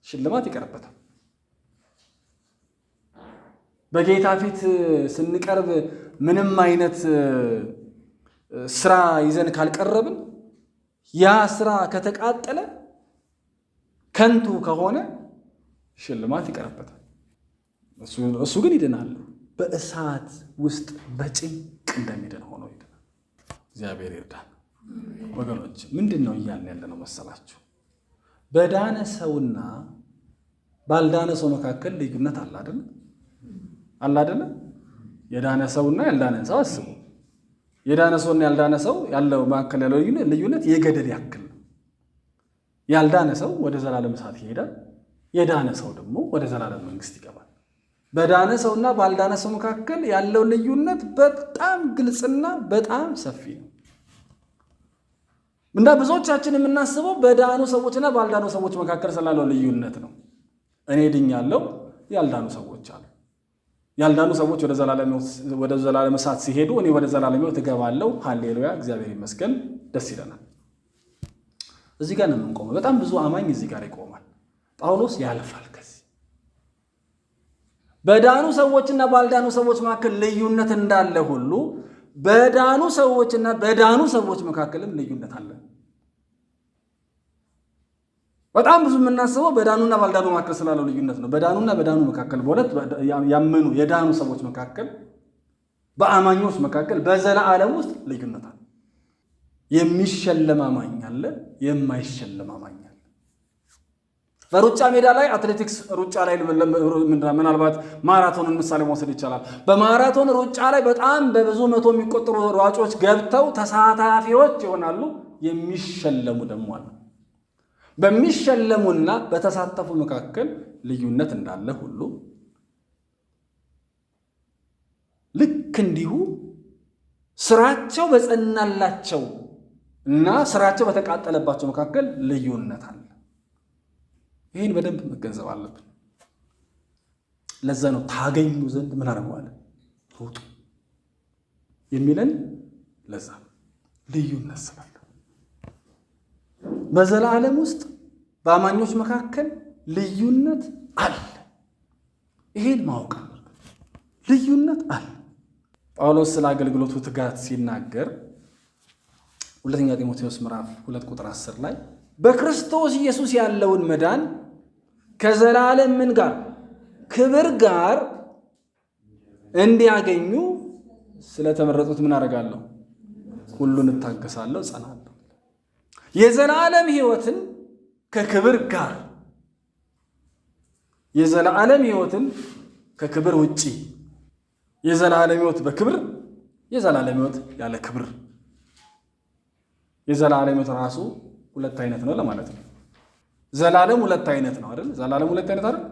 ሽልማት ይቀርበታል። በጌታ ፊት ስንቀርብ ምንም አይነት ስራ ይዘን ካልቀረብን ያ ስራ ከተቃጠለ ከንቱ ከሆነ ሽልማት ይቀርበታል። እሱ ግን ይድናል። በእሳት ውስጥ በጭንቅ እንደሚድን ሆኖ ይድናል። እግዚአብሔር ይርዳል። ወገኖች ምንድን ነው እያልን ያለ ነው መሰላችሁ? በዳነ ሰውና ባልዳነ ሰው መካከል ልዩነት አለ አይደል? አለ አይደል? የዳነ ሰውና ያልዳነ ሰው አስቡ። የዳነ ሰውና ያልዳነ ሰው ያለው መካከል ያለው ልዩነት የገደል ያክል ነው። ያልዳነ ሰው ወደ ዘላለም እሳት ይሄዳል። የዳነ ሰው ደግሞ ወደ ዘላለም መንግስት ይገባል። በዳነ ሰውና ባልዳነ ሰው መካከል ያለው ልዩነት በጣም ግልጽና በጣም ሰፊ ነው። እና ብዙዎቻችን የምናስበው በዳኑ ሰዎችና ባልዳኑ ሰዎች መካከል ስላለው ልዩነት ነው። እኔ ድኛለሁ፣ ያልዳኑ ሰዎች አሉ። ያልዳኑ ሰዎች ወደ ዘላለም እሳት ሲሄዱ እኔ ወደ ዘላለም ሕይወት እገባለሁ። ሃሌሉያ፣ እግዚአብሔር ይመስገን፣ ደስ ይለናል። እዚህ ጋር ነው የምንቆመው። በጣም ብዙ አማኝ እዚህ ጋር ይቆማል። ጳውሎስ ያልፋል ከዚህ። በዳኑ ሰዎችና ባልዳኑ ሰዎች መካከል ልዩነት እንዳለ ሁሉ በዳኑ ሰዎችና በዳኑ ሰዎች መካከልም ልዩነት አለ። በጣም ብዙ የምናስበው በዳኑና ባልዳኑ መካከል ስላለው ልዩነት ነው። በዳኑና በዳኑ መካከል በሁለት ያመኑ የዳኑ ሰዎች መካከል በአማኞች መካከል በዘላለም ውስጥ ልዩነት አለ። የሚሸለም አማኝ አለ፣ የማይሸለም አማኝ አለ። በሩጫ ሜዳ ላይ አትሌቲክስ ሩጫ ላይ ምናልባት ማራቶንን ምሳሌ መውሰድ ይቻላል። በማራቶን ሩጫ ላይ በጣም በብዙ መቶ የሚቆጠሩ ሯጮች ገብተው ተሳታፊዎች ይሆናሉ። የሚሸለሙ ደግሞ አሉ። በሚሸለሙና በተሳተፉ መካከል ልዩነት እንዳለ ሁሉ ልክ እንዲሁ ስራቸው በጸናላቸው እና ስራቸው በተቃጠለባቸው መካከል ልዩነት አለ። ይህን በደንብ መገንዘብ አለብን። ለዛ ነው ታገኙ ዘንድ ምን አደረገዋለን? ሩጡ የሚለን ለዛ ልዩነት ስላለ። በዘላለም ውስጥ በአማኞች መካከል ልዩነት አለ። ይሄን ማወቅ ልዩነት አለ። ጳውሎስ ስለ አገልግሎቱ ትጋት ሲናገር ሁለተኛ ጢሞቴዎስ ምዕራፍ 2 ቁጥር 10 ላይ በክርስቶስ ኢየሱስ ያለውን መዳን ከዘላለም ምን ጋር ክብር ጋር እንዲያገኙ ስለተመረጡት ምን አደርጋለሁ? ሁሉን እታገሳለሁ፣ ጸናለሁ። የዘላለም ሕይወትን ከክብር ጋር፣ የዘላለም ሕይወትን ከክብር ውጪ፣ የዘላለም ሕይወት በክብር፣ የዘላለም ሕይወት ያለ ክብር። የዘላለም ሕይወት ራሱ ሁለት አይነት ነው ለማለት ነው። ዘላለም ሁለት አይነት ነው አይደል? ዘላለም ሁለት አይነት አይደል?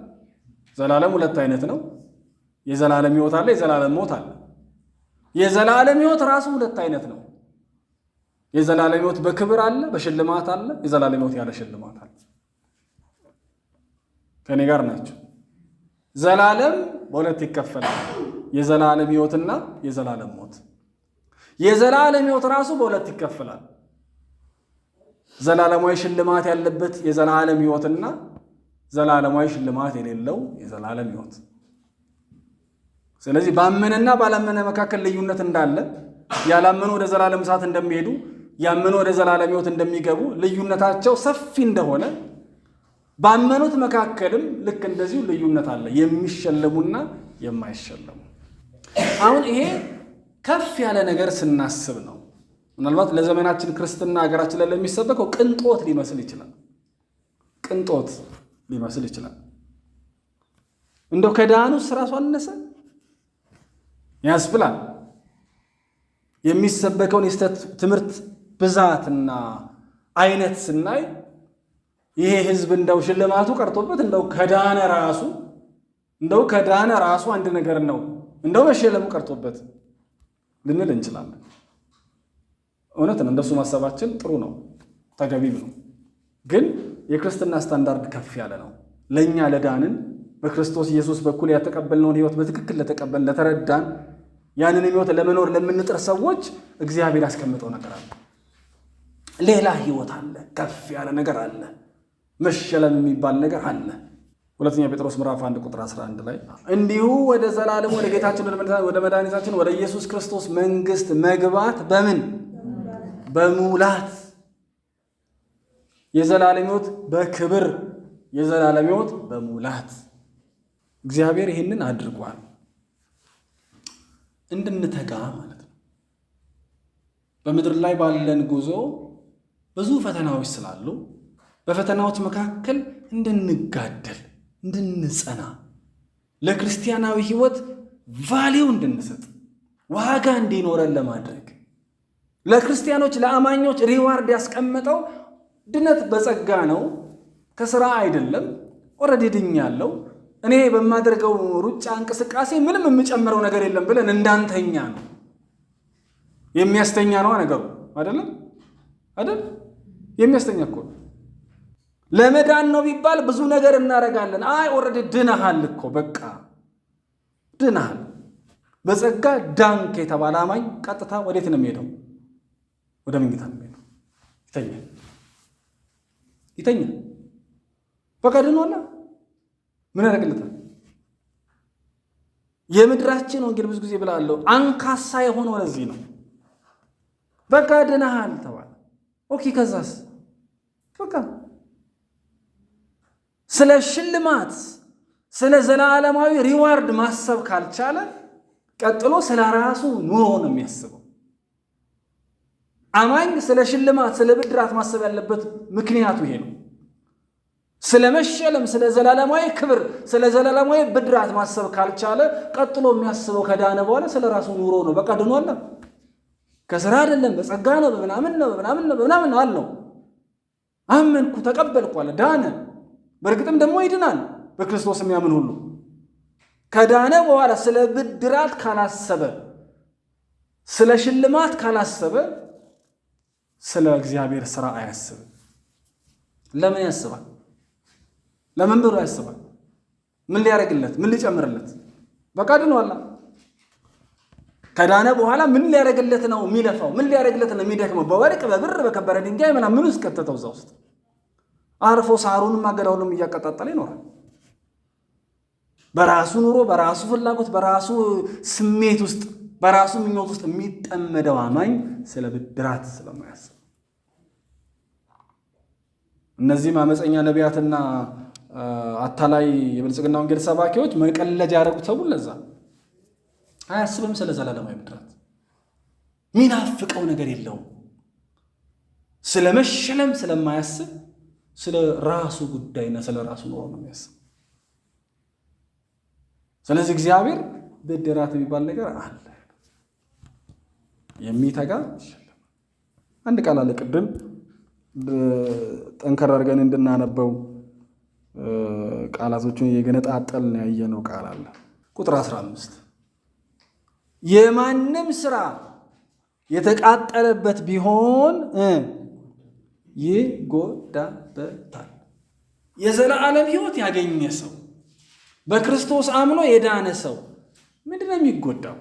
ዘላለም ሁለት አይነት ነው። የዘላለም ሕይወት አለ፣ የዘላለም ሞት አለ። የዘላለም ሕይወት ራሱ ሁለት አይነት ነው። የዘላለም ሕይወት በክብር አለ፣ በሽልማት አለ። የዘላለም ሕይወት ያለ ሽልማት አለ። ከኔ ጋር ናቸው። ዘላለም በሁለት ይከፈላል፣ የዘላለም ሕይወትና የዘላለም ሞት። የዘላለም ሕይወት ራሱ በሁለት ይከፈላል፣ ዘላለማዊ ሽልማት ያለበት የዘላለም ሕይወትና ዘላለማዊ ሽልማት የሌለው የዘላለም ሕይወት። ስለዚህ ባመነና ባላመነ መካከል ልዩነት እንዳለ፣ ያላመኑ ወደ ዘላለም እሳት እንደሚሄዱ፣ ያመኑ ወደ ዘላለም ሕይወት እንደሚገቡ ልዩነታቸው ሰፊ እንደሆነ ባመኑት መካከልም ልክ እንደዚሁ ልዩነት አለ፣ የሚሸለሙና የማይሸለሙ። አሁን ይሄ ከፍ ያለ ነገር ስናስብ ነው። ምናልባት ለዘመናችን ክርስትና ሀገራችን ላይ ለሚሰበከው ቅንጦት ሊመስል ይችላል። ቅንጦት ሊመስል ይችላል። እንደው ከዳኑስ ራሱ አነሰ ያስብላል። የሚሰበከውን የስተት ትምህርት ብዛትና አይነት ስናይ ይሄ ህዝብ እንደው ሽልማቱ ቀርቶበት እንደው ከዳነ ራሱ አንድ ነገር ነው፣ እንደው መሸለሙ ቀርቶበት ልንል እንችላለን። እውነት ነው። እንደሱ ማሰባችን ጥሩ ነው፣ ተገቢም ነው። ግን የክርስትና ስታንዳርድ ከፍ ያለ ነው። ለእኛ ለዳንን በክርስቶስ ኢየሱስ በኩል ያተቀበልነውን ህይወት በትክክል ለተቀበልን ለተረዳን ያንን ህይወት ለመኖር ለምንጥር ሰዎች እግዚአብሔር ያስቀምጠው ነገር አለ። ሌላ ህይወት አለ፣ ከፍ ያለ ነገር አለ፣ መሸለም የሚባል ነገር አለ። ሁለተኛ ጴጥሮስ ምዕራፍ 1 ቁጥር 11 ላይ እንዲሁ ወደ ዘላለም ወደ ጌታችን ወደ መድኃኒታችን ወደ ኢየሱስ ክርስቶስ መንግስት መግባት በምን በሙላት የዘላለም ሕይወት በክብር የዘላለም ሕይወት በሙላት እግዚአብሔር ይህንን አድርጓል እንድንተጋ ማለት ነው። በምድር ላይ ባለን ጉዞ ብዙ ፈተናዎች ስላሉ በፈተናዎች መካከል እንድንጋደል እንድንጸና ለክርስቲያናዊ ሕይወት ቫልዩ እንድንሰጥ ዋጋ እንዲኖረን ለማድረግ ለክርስቲያኖች ለአማኞች ሪዋርድ ያስቀመጠው ድነት በጸጋ ነው፣ ከሥራ አይደለም። ኦልሬዲ ድኛለሁ፣ እኔ በማደርገው ሩጫ እንቅስቃሴ ምንም የምጨምረው ነገር የለም ብለን እንዳንተኛ ነው። የሚያስተኛ ነው ነገሩ አይደለም አይደል? የሚያስተኛ እኮ ለመዳን ነው ቢባል ብዙ ነገር እናደርጋለን። አይ ኦልሬዲ ድነሃል እኮ በቃ ድነሃል። በጸጋ ዳንክ የተባለ አማኝ ቀጥታ ወዴት ነው የሚሄደው? ወደ መኝታ ነው የሚሄደው። ይተኛል። በቃ ድኗል። ምን ያደርግለታል? የምድራችን ወንጌል ብዙ ጊዜ ብላለሁ አንካሳ የሆነው ለዚህ ነው። በቃ ድነሃል ተባለ። ኦኬ ከዛስ? በቃ ስለ ሽልማት ስለ ዘላለማዊ ሪዋርድ ማሰብ ካልቻለ ቀጥሎ ስለ ራሱ ኑሮ ነው የሚያስበው። አማኝ ስለ ሽልማት ስለ ብድራት ማሰብ ያለበት ምክንያቱ ይሄ ነው። ስለ መሸለም ስለ ዘላለማዊ ክብር ስለ ዘላለማዊ ብድራት ማሰብ ካልቻለ ቀጥሎ የሚያስበው ከዳነ በኋላ ስለ ራሱ ኑሮ ነው። በቃ ድኗል። ከሥራ አይደለም በጸጋ ነው በምናምን ነው አለው። አመንኩ ተቀበልኩ አለ፣ ዳነ። በእርግጥም ደግሞ ይድናል በክርስቶስ የሚያምን ሁሉ። ከዳነ በኋላ ስለ ብድራት ካላሰበ ስለ ሽልማት ካላሰበ ስለ እግዚአብሔር ሥራ አያስብም። ለምን ያስባል? ለምን ብሎ ያስባል? ምን ሊያደርግለት? ምን ሊጨምርለት? በቃ ድኗል። ከዳነ በኋላ ምን ሊያደርግለት ነው የሚለፋው? ምን ሊያደርግለት ነው የሚደክመው? በወርቅ በብር በከበረ ድንጋይ ምናምን ውስጥ ከተተው እዛ ውስጥ አርፎ ሳሩንም አገዳውንም እያቀጣጠለ ይኖራል። በራሱ ኑሮ፣ በራሱ ፍላጎት፣ በራሱ ስሜት ውስጥ፣ በራሱ ምኞት ውስጥ የሚጠመደው አማኝ ስለ ብድራት ስለማያስብ እነዚህም አመፀኛ ነቢያትና አታላይ የብልጽግና ወንጌል ሰባኪዎች መቀለጃ ያደረጉት ሰው ለዛ አያስብም። ስለ ዘላለማዊ ብድራት ሚናፍቀው ነገር የለውም። ስለ መሸለም ስለማያስብ ስለ ራሱ ጉዳይና ስለ ራሱ ኑሮ ነው የሚያስብ። ስለዚህ እግዚአብሔር ብድራት የሚባል ነገር አለ። የሚተጋ ይሸለም። አንድ ቃል አለ ቅድም ጠንከር አድርገን እንድናነበው ቃላቶቹን የገነጣጠልን ያየነው ቃል አለ። ቁጥር 15 የማንም ስራ የተቃጠለበት ቢሆን ይጎዳበታል። የዘላለም ሕይወት ያገኘ ሰው በክርስቶስ አምኖ የዳነ ሰው ምንድነው የሚጎዳው?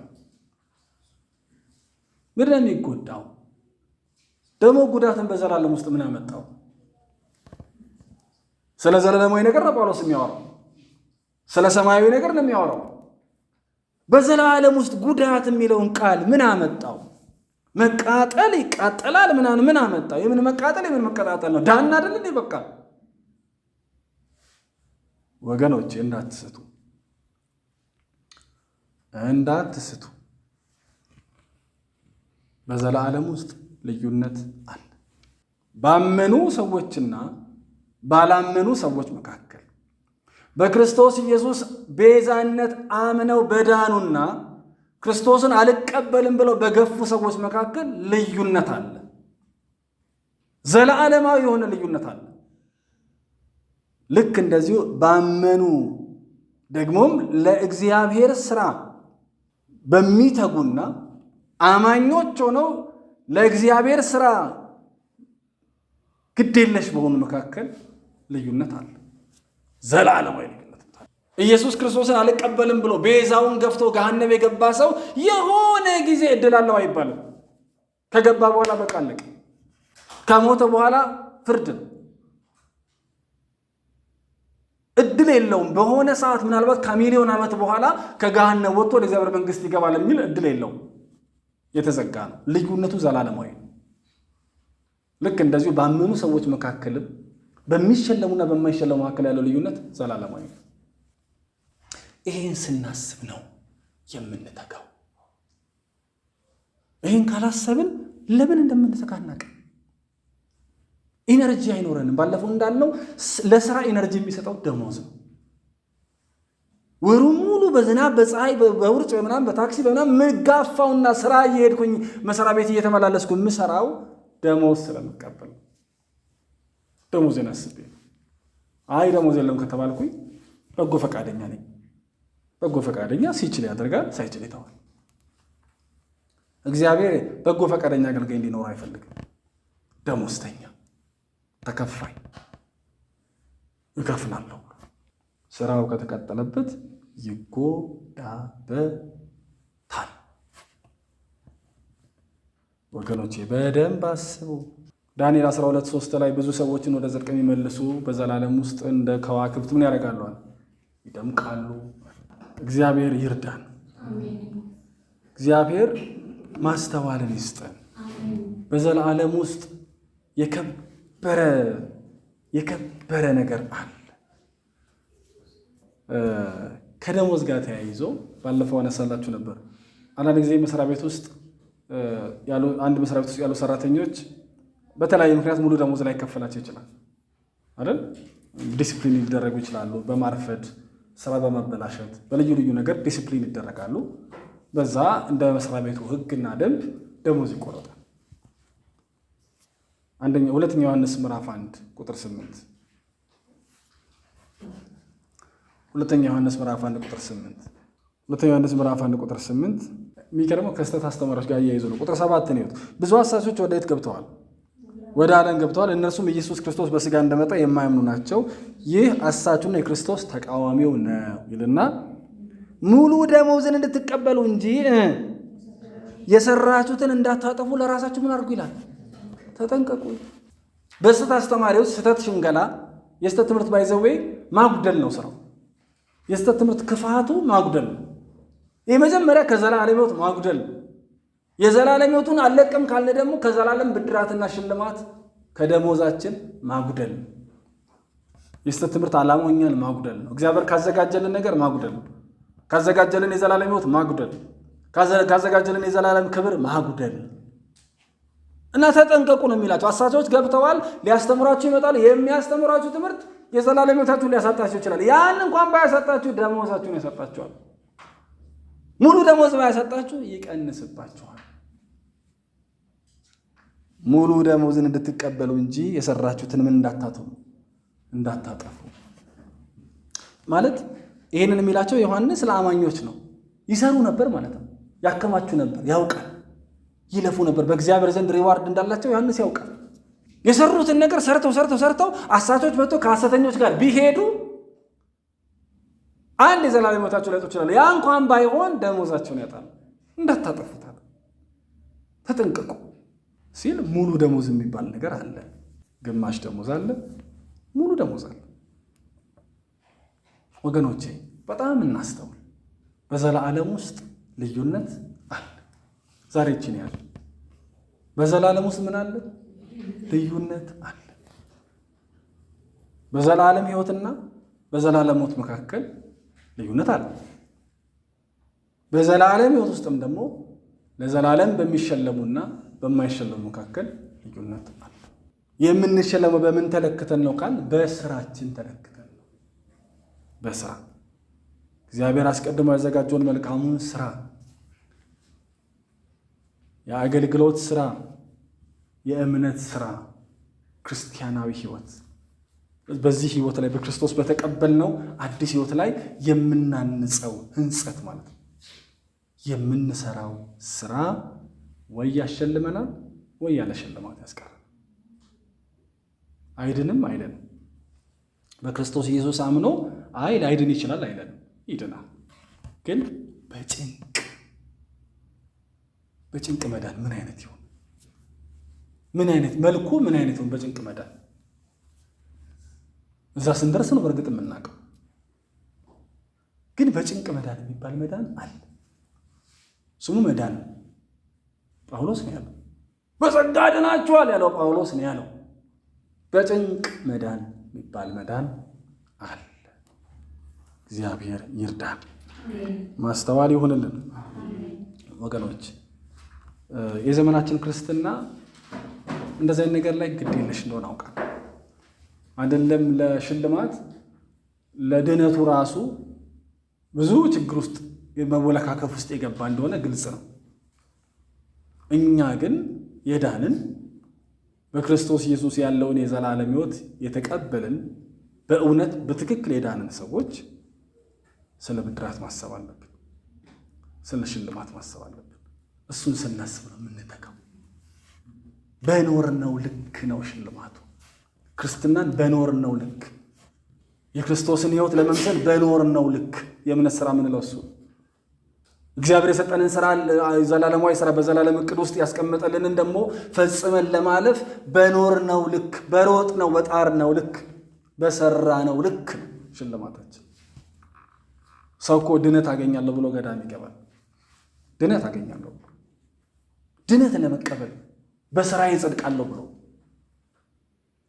ምንድነው የሚጎዳው? ደግሞ ጉዳትን በዘላለም ውስጥ ምን አመጣው? ስለ ዘላለማዊ ነገር ነው ጳውሎስ የሚያወራው። ስለ ሰማያዊ ነገር ነው የሚያወራው። በዘላለም ውስጥ ጉዳት የሚለውን ቃል ምን አመጣው? መቃጠል ይቃጠላል ምናምን ምን አመጣው? የምን መቃጠል የምን መቀጣጠል ነው? ዳን አይደል እንዴ? በቃ ወገኖቼ እንዳትስቱ። በዘላለም ውስጥ ልዩነት አለ። ባመኑ ሰዎችና ባላመኑ ሰዎች መካከል በክርስቶስ ኢየሱስ ቤዛነት አምነው በዳኑና ክርስቶስን አልቀበልም ብለው በገፉ ሰዎች መካከል ልዩነት አለ። ዘላለማዊ የሆነ ልዩነት አለ። ልክ እንደዚሁ ባመኑ ደግሞም ለእግዚአብሔር ስራ በሚተጉና አማኞች ሆነው ለእግዚአብሔር ስራ ግዴለሽ በሆኑ መካከል ልዩነት አለ። ዘላለማዊ ልዩነት አለ። ኢየሱስ ክርስቶስን አልቀበልም ብሎ ቤዛውን ገፍቶ ገሃነም የገባ ሰው የሆነ ጊዜ እድል አለው አይባልም። ከገባ በኋላ በቃ አለቀ። ከሞተ በኋላ ፍርድ ነው። እድል የለውም። በሆነ ሰዓት ምናልባት ከሚሊዮን ዓመት በኋላ ከገሃነም ወጥቶ ወደ እግዚአብሔር መንግስት ይገባል የሚል እድል የለውም። የተዘጋ ነው። ልዩነቱ ዘላለማዊ ነው። ልክ እንደዚሁ ባመኑ ሰዎች መካከልም በሚሸለሙና በማይሸለሙ መካከል ያለው ልዩነት ዘላለማዊ ነው። ይሄን ስናስብ ነው የምንተጋው። ይሄን ካላሰብን ለምን እንደምንተጋ አናውቅም። ኢነርጂ አይኖረንም። ባለፈው እንዳልነው ለስራ ኢነርጂ የሚሰጠው ደሞዝ ነው። ወሩ ሙሉ በዝናብ በፀሐይ በውርጭ በምናምን በታክሲ በምናምን ምጋፋውና ስራ እየሄድኩኝ መስሪያ ቤት እየተመላለስኩ የምሰራው ደሞዝ ስለምቀበል ደሞዜን አስቤ አይ ደሞዝ የለም ከተባልኩኝ በጎ ፈቃደኛ ነኝ። በጎ ፈቃደኛ ሲችል ያደርጋል፣ ሳይችል ይተዋል። እግዚአብሔር በጎ ፈቃደኛ አገልጋይ እንዲኖር አይፈልግም። ደሞዝተኛ ተከፋይ እከፍላለሁ። ስራው ከተቀጠለበት ይጎዳበታል። ወገኖቼ በደንብ አስቡ። ዳንኤል 12:3 ላይ ብዙ ሰዎችን ወደ ጽድቅ የሚመልሱ በዘላለም ውስጥ እንደ ከዋክብት ምን ያደርጋሉ? ይደምቃሉ። እግዚአብሔር ይርዳን። እግዚአብሔር ማስተዋልን ይስጠን። በዘላለም ውስጥ የከበረ ነገር አለ። ከደሞዝ ጋር ተያይዞ ባለፈው አነሳላችሁ ነበር። አንዳንድ ጊዜ መስሪያ ቤት ውስጥ አንድ መስሪያ ቤት ውስጥ ያሉ ሰራተኞች በተለያየ ምክንያት ሙሉ ደሞዝ ላይ ይከፈላቸው ይችላል አይደል? ዲሲፕሊን ሊደረጉ ይችላሉ። በማርፈድ ስራ በማበላሸት በልዩ ልዩ ነገር ዲሲፕሊን ይደረጋሉ። በዛ እንደ መስሪያ ቤቱ ሕግና ደንብ ደሞዝ ይቆረጣል። ሁለተኛ ዮሐንስ ምዕራፍ 1 ቁጥር 8 ሁለተኛ ዮሐንስ ምዕራፍ 1 ቁጥር 8 ሁለተኛ ዮሐንስ ምዕራፍ 1 ቁጥር 8 የሚገርመው ከስተት አስተማሪዎች ጋር እያይዞ ነው። ቁጥር 7 ነው። ብዙ አሳቾች ወደ የት ገብተዋል? ወደ ዓለም ገብተዋል። እነርሱም ኢየሱስ ክርስቶስ በስጋ እንደመጣ የማያምኑ ናቸው። ይህ አሳቹና የክርስቶስ ተቃዋሚው ነው ይልና ሙሉ ደመወዝን እንድትቀበሉ እንጂ የሰራችሁትን እንዳታጠፉ ለራሳችሁ ምን አድርጉ ይላል? ተጠንቀቁ። በስህተት አስተማሪዎች ስህተት ሽንገላ የስተት ትምህርት ባይዘዌ ማጉደል ነው ስራው። የስተት ትምህርት ክፋቱ ማጉደል ነው። የመጀመሪያ ከዘላለም ሕይወት ማጉደል፣ የዘላለም ሕይወቱን አለቅም ካለ ደግሞ ከዘላለም ብድራትና ሽልማት ከደሞዛችን ማጉደል። የስተት ትምህርት ዓላማው እኛን ማጉደል ነው። እግዚአብሔር ካዘጋጀልን ነገር ማጉደል ነው። ካዘጋጀልን የዘላለም ሕይወት ማጉደል፣ ካዘጋጀልን የዘላለም ክብር ማጉደል እና ተጠንቀቁ ነው የሚላቸው። አሳቾች ገብተዋል፣ ሊያስተምራችሁ ይመጣሉ። የሚያስተምራችሁ ትምህርት የዘላለም ሕይወታችሁን ሊያሳጣችሁ ይችላል። ያን እንኳን ባያሳጣችሁ ደሞዛችሁን ያሳጣችኋል። ሙሉ ደሞዝ ባያሳጣችሁ ይቀንስባችኋል። ሙሉ ደሞዝን እንድትቀበሉ እንጂ የሰራችሁትን ምን እንዳታጠፉ ማለት። ይህንን የሚላቸው ዮሐንስ ለአማኞች ነው። ይሰሩ ነበር ማለት ነው። ያከማቹ ነበር፣ ያውቃል። ይለፉ ነበር። በእግዚአብሔር ዘንድ ሪዋርድ እንዳላቸው ዮሐንስ ያውቃል። የሰሩትን ነገር ሰርተው አሳቾች መጥተው ከሐሰተኞች ጋር ቢሄዱ አንድ የዘላለም ሕይወታቸው ሊያጡ ይችላሉ። ያ እንኳን ባይሆን ደሞዛቸውን ያጣሉ። እንዳታጠፉታል፣ ተጠንቀቁ ሲል ሙሉ ደሞዝ የሚባል ነገር አለ። ግማሽ ደሞዝ አለ፣ ሙሉ ደሞዝ አለ። ወገኖቼ በጣም እናስተውል። በዘላለም ውስጥ ልዩነት አለ። ዛሬ እቺን ያለ በዘላለም ውስጥ ምን አለ? ልዩነት አለ። በዘላለም ሕይወትና በዘላለም ሞት መካከል ልዩነት አለ። በዘላለም ሕይወት ውስጥም ደግሞ ለዘላለም በሚሸለሙና በማይሸለሙ መካከል ልዩነት አለ። የምንሸለመው በምን ተለክተን ነው ካል በስራችን ተለክተን ነው። በስራ እግዚአብሔር አስቀድሞ ያዘጋጀውን መልካሙን ስራ፣ የአገልግሎት ስራ፣ የእምነት ስራ፣ ክርስቲያናዊ ህይወት፣ በዚህ ህይወት ላይ በክርስቶስ በተቀበልነው አዲስ ህይወት ላይ የምናንጸው ህንጸት ማለት ነው። የምንሰራው ስራ ወይ ያሸልመናል ወይ ያለ ሽልማት ያስቀራል። አይድንም አይደንም። በክርስቶስ ኢየሱስ አምኖ ላይድን ይችላል አይደለም፣ ይድናል። ግን በጭንቅ መዳን ምን አይነት ይሆን? ምን አይነት መልኩ ምን አይነት ይሆን? በጭንቅ መዳን እዛ ስንደርስ ነው በእርግጥ የምናውቀው። ግን በጭንቅ መዳን የሚባል መዳን አለ። ስሙ መዳን ነው። ጳውሎስ ነው ያለው። በጸጋ ድናችኋል ያለው ጳውሎስ ነው ያለው። በጭንቅ መዳን የሚባል መዳን አለ። እግዚአብሔር ይርዳን፣ ማስተዋል ይሁንልን። ወገኖች የዘመናችን ክርስትና እንደዚህ አይነት ነገር ላይ ግድ የለሽ እንደሆነ አውቃለሁ። አይደለም ለሽልማት ለድነቱ ራሱ ብዙ ችግር ውስጥ የመወለካከፍ ውስጥ የገባ እንደሆነ ግልጽ ነው። እኛ ግን የዳንን በክርስቶስ ኢየሱስ ያለውን የዘላለም ሕይወት የተቀበልን በእውነት በትክክል የዳንን ሰዎች ስለ ብድራት ማሰብ አለብን፣ ስለ ሽልማት ማሰብ አለብን። እሱን ስናስብ ነው የምንተካው። በኖርነው ልክ ነው ሽልማቱ። ክርስትናን በኖርነው ልክ፣ የክርስቶስን ሕይወት ለመምሰል በኖርነው ልክ የእምነት ሥራ ምንለው እሱ እግዚአብሔር የሰጠንን ሥራ ዘላለማዊ ሥራ በዘላለም ዕቅድ ውስጥ ያስቀመጠልንን ደግሞ ፈጽመን ለማለፍ በኖርነው ልክ፣ በሮጥነው በጣርነው ልክ፣ በሰራነው ልክ ነው ሽልማታችን። ሰው እኮ ድነት አገኛለሁ ብሎ ገዳም ይገባል። ድነት አገኛለሁ ብሎ ድነት ለመቀበል በሥራዬ እጸድቃለሁ ብሎ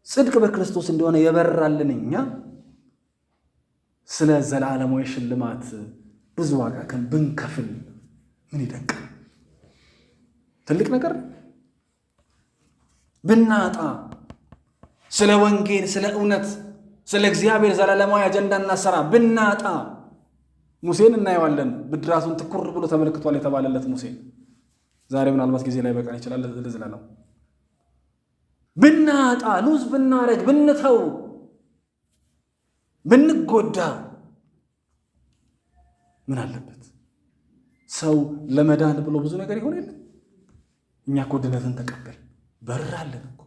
ጽድቅ በክርስቶስ እንደሆነ የበራልን እኛ ስለ ዘላለማዊ ሽልማት ብዙ ዋጋ ብንከፍል ምን ይደንቃል? ትልቅ ነገር ብናጣ ስለ ወንጌል፣ ስለ እውነት፣ ስለ እግዚአብሔር ዘላለማዊ አጀንዳና ሥራ ብናጣ ሙሴን እናየዋለን። ብድራቱን ትኩር ብሎ ተመልክቷል የተባለለት ሙሴን ዛሬ ምናልባት ጊዜ ላይ በቃ ይችላል ልዝለለው። ብናጣ ሉዝ ብናረግ ብንተው ብንጎዳ ምን አለበት? ሰው ለመዳን ብሎ ብዙ ነገር ይሆን የለ። እኛ እኮ ድነትን ተቀበል በራለን እኮ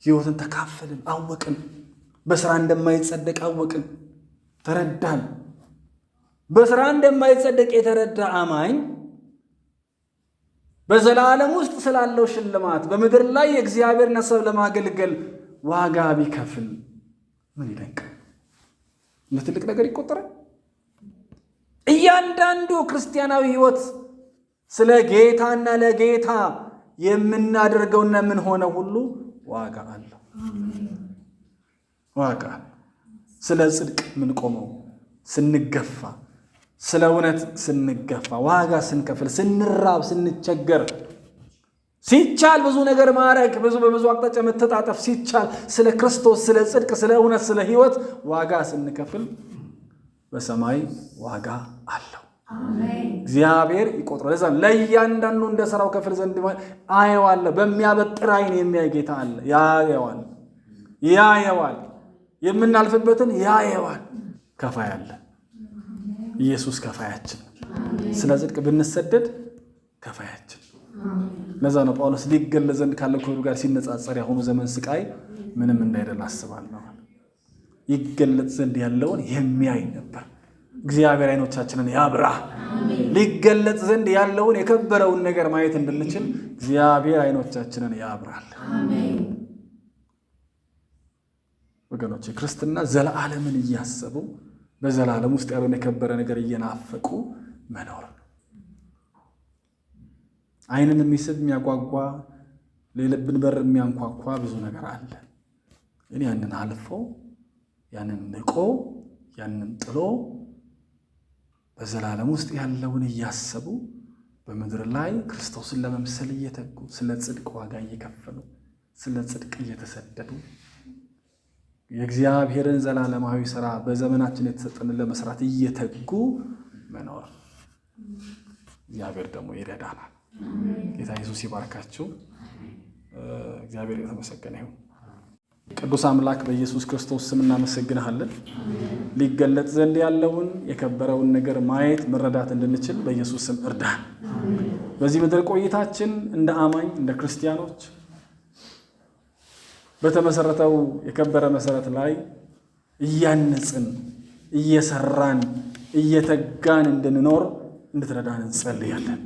ሕይወትን ተካፈልን፣ አወቅን። በሥራ እንደማይጸደቅ አወቅን፣ ተረዳን። በሥራ እንደማይጸደቅ የተረዳ አማኝ በዘላለም ውስጥ ስላለው ሽልማት በምድር ላይ የእግዚአብሔር ነሰብ ለማገልገል ዋጋ ቢከፍል ምን ይደንቅ! እንደ ትልቅ ነገር ይቆጠራል። እያንዳንዱ ክርስቲያናዊ ሕይወት ስለ ጌታና ለጌታ የምናደርገውና የምንሆነው ሁሉ ዋጋ አለው። ዋጋ ስለ ጽድቅ የምንቆመው ስንገፋ፣ ስለ እውነት ስንገፋ፣ ዋጋ ስንከፍል፣ ስንራብ፣ ስንቸገር፣ ሲቻል ብዙ ነገር ማድረግ፣ በብዙ አቅጣጫ መተጣጠፍ ሲቻል፣ ስለ ክርስቶስ፣ ስለ ጽድቅ፣ ስለ እውነት፣ ስለ ሕይወት ዋጋ ስንከፍል በሰማይ ዋጋ አለው። እግዚአብሔር ይቆጥራል። ለዛ ለእያንዳንዱ እንደ ሥራው ከፍል ዘንድ አየዋለሁ። በሚያበጥር ዓይን የሚያይ ጌታ አለ። ያየዋል። የምናልፍበትን ያየዋል። ከፋይ አለ። ኢየሱስ ከፋያችን። ስለ ጽድቅ ብንሰደድ ከፋያችን። ለዛ ነው ጳውሎስ ሊገለጽ ዘንድ ካለው ክብሩ ጋር ሲነጻጸር ያሁኑ ዘመን ስቃይ ምንም እንዳይደል አስባለሁ። ይገለጽ ዘንድ ያለውን የሚያይ ነበር። እግዚአብሔር ዓይኖቻችንን ያብራ። ሊገለጽ ዘንድ ያለውን የከበረውን ነገር ማየት እንድንችል እግዚአብሔር ዓይኖቻችንን ያብራል። ወገኖች፣ ክርስትና ዘላለምን እያሰቡ በዘላለም ውስጥ ያለውን የከበረ ነገር እየናፈቁ መኖር። ዓይንን የሚስብ የሚያጓጓ፣ የልብን በር የሚያንኳኳ ብዙ ነገር አለ። ግን ያንን አልፎ፣ ያንን ንቆ፣ ያንን ጥሎ በዘላለም ውስጥ ያለውን እያሰቡ በምድር ላይ ክርስቶስን ለመምሰል እየተጉ፣ ስለ ጽድቅ ዋጋ እየከፈሉ፣ ስለ ጽድቅ እየተሰደዱ የእግዚአብሔርን ዘላለማዊ ሥራ በዘመናችን የተሰጠንን ለመስራት እየተጉ መኖር። እግዚአብሔር ደግሞ ይረዳናል። ጌታ ኢየሱስ ይባርካችሁ። እግዚአብሔር የተመሰገነ ይሁን። ቅዱስ አምላክ በኢየሱስ ክርስቶስ ስም እናመሰግንሃለን። ሊገለጥ ዘንድ ያለውን የከበረውን ነገር ማየት መረዳት እንድንችል በኢየሱስ ስም እርዳን። በዚህ ምድር ቆይታችን እንደ አማኝ እንደ ክርስቲያኖች በተመሰረተው የከበረ መሰረት ላይ እያነጽን፣ እየሰራን፣ እየተጋን እንድንኖር እንድትረዳን እንጸልያለን።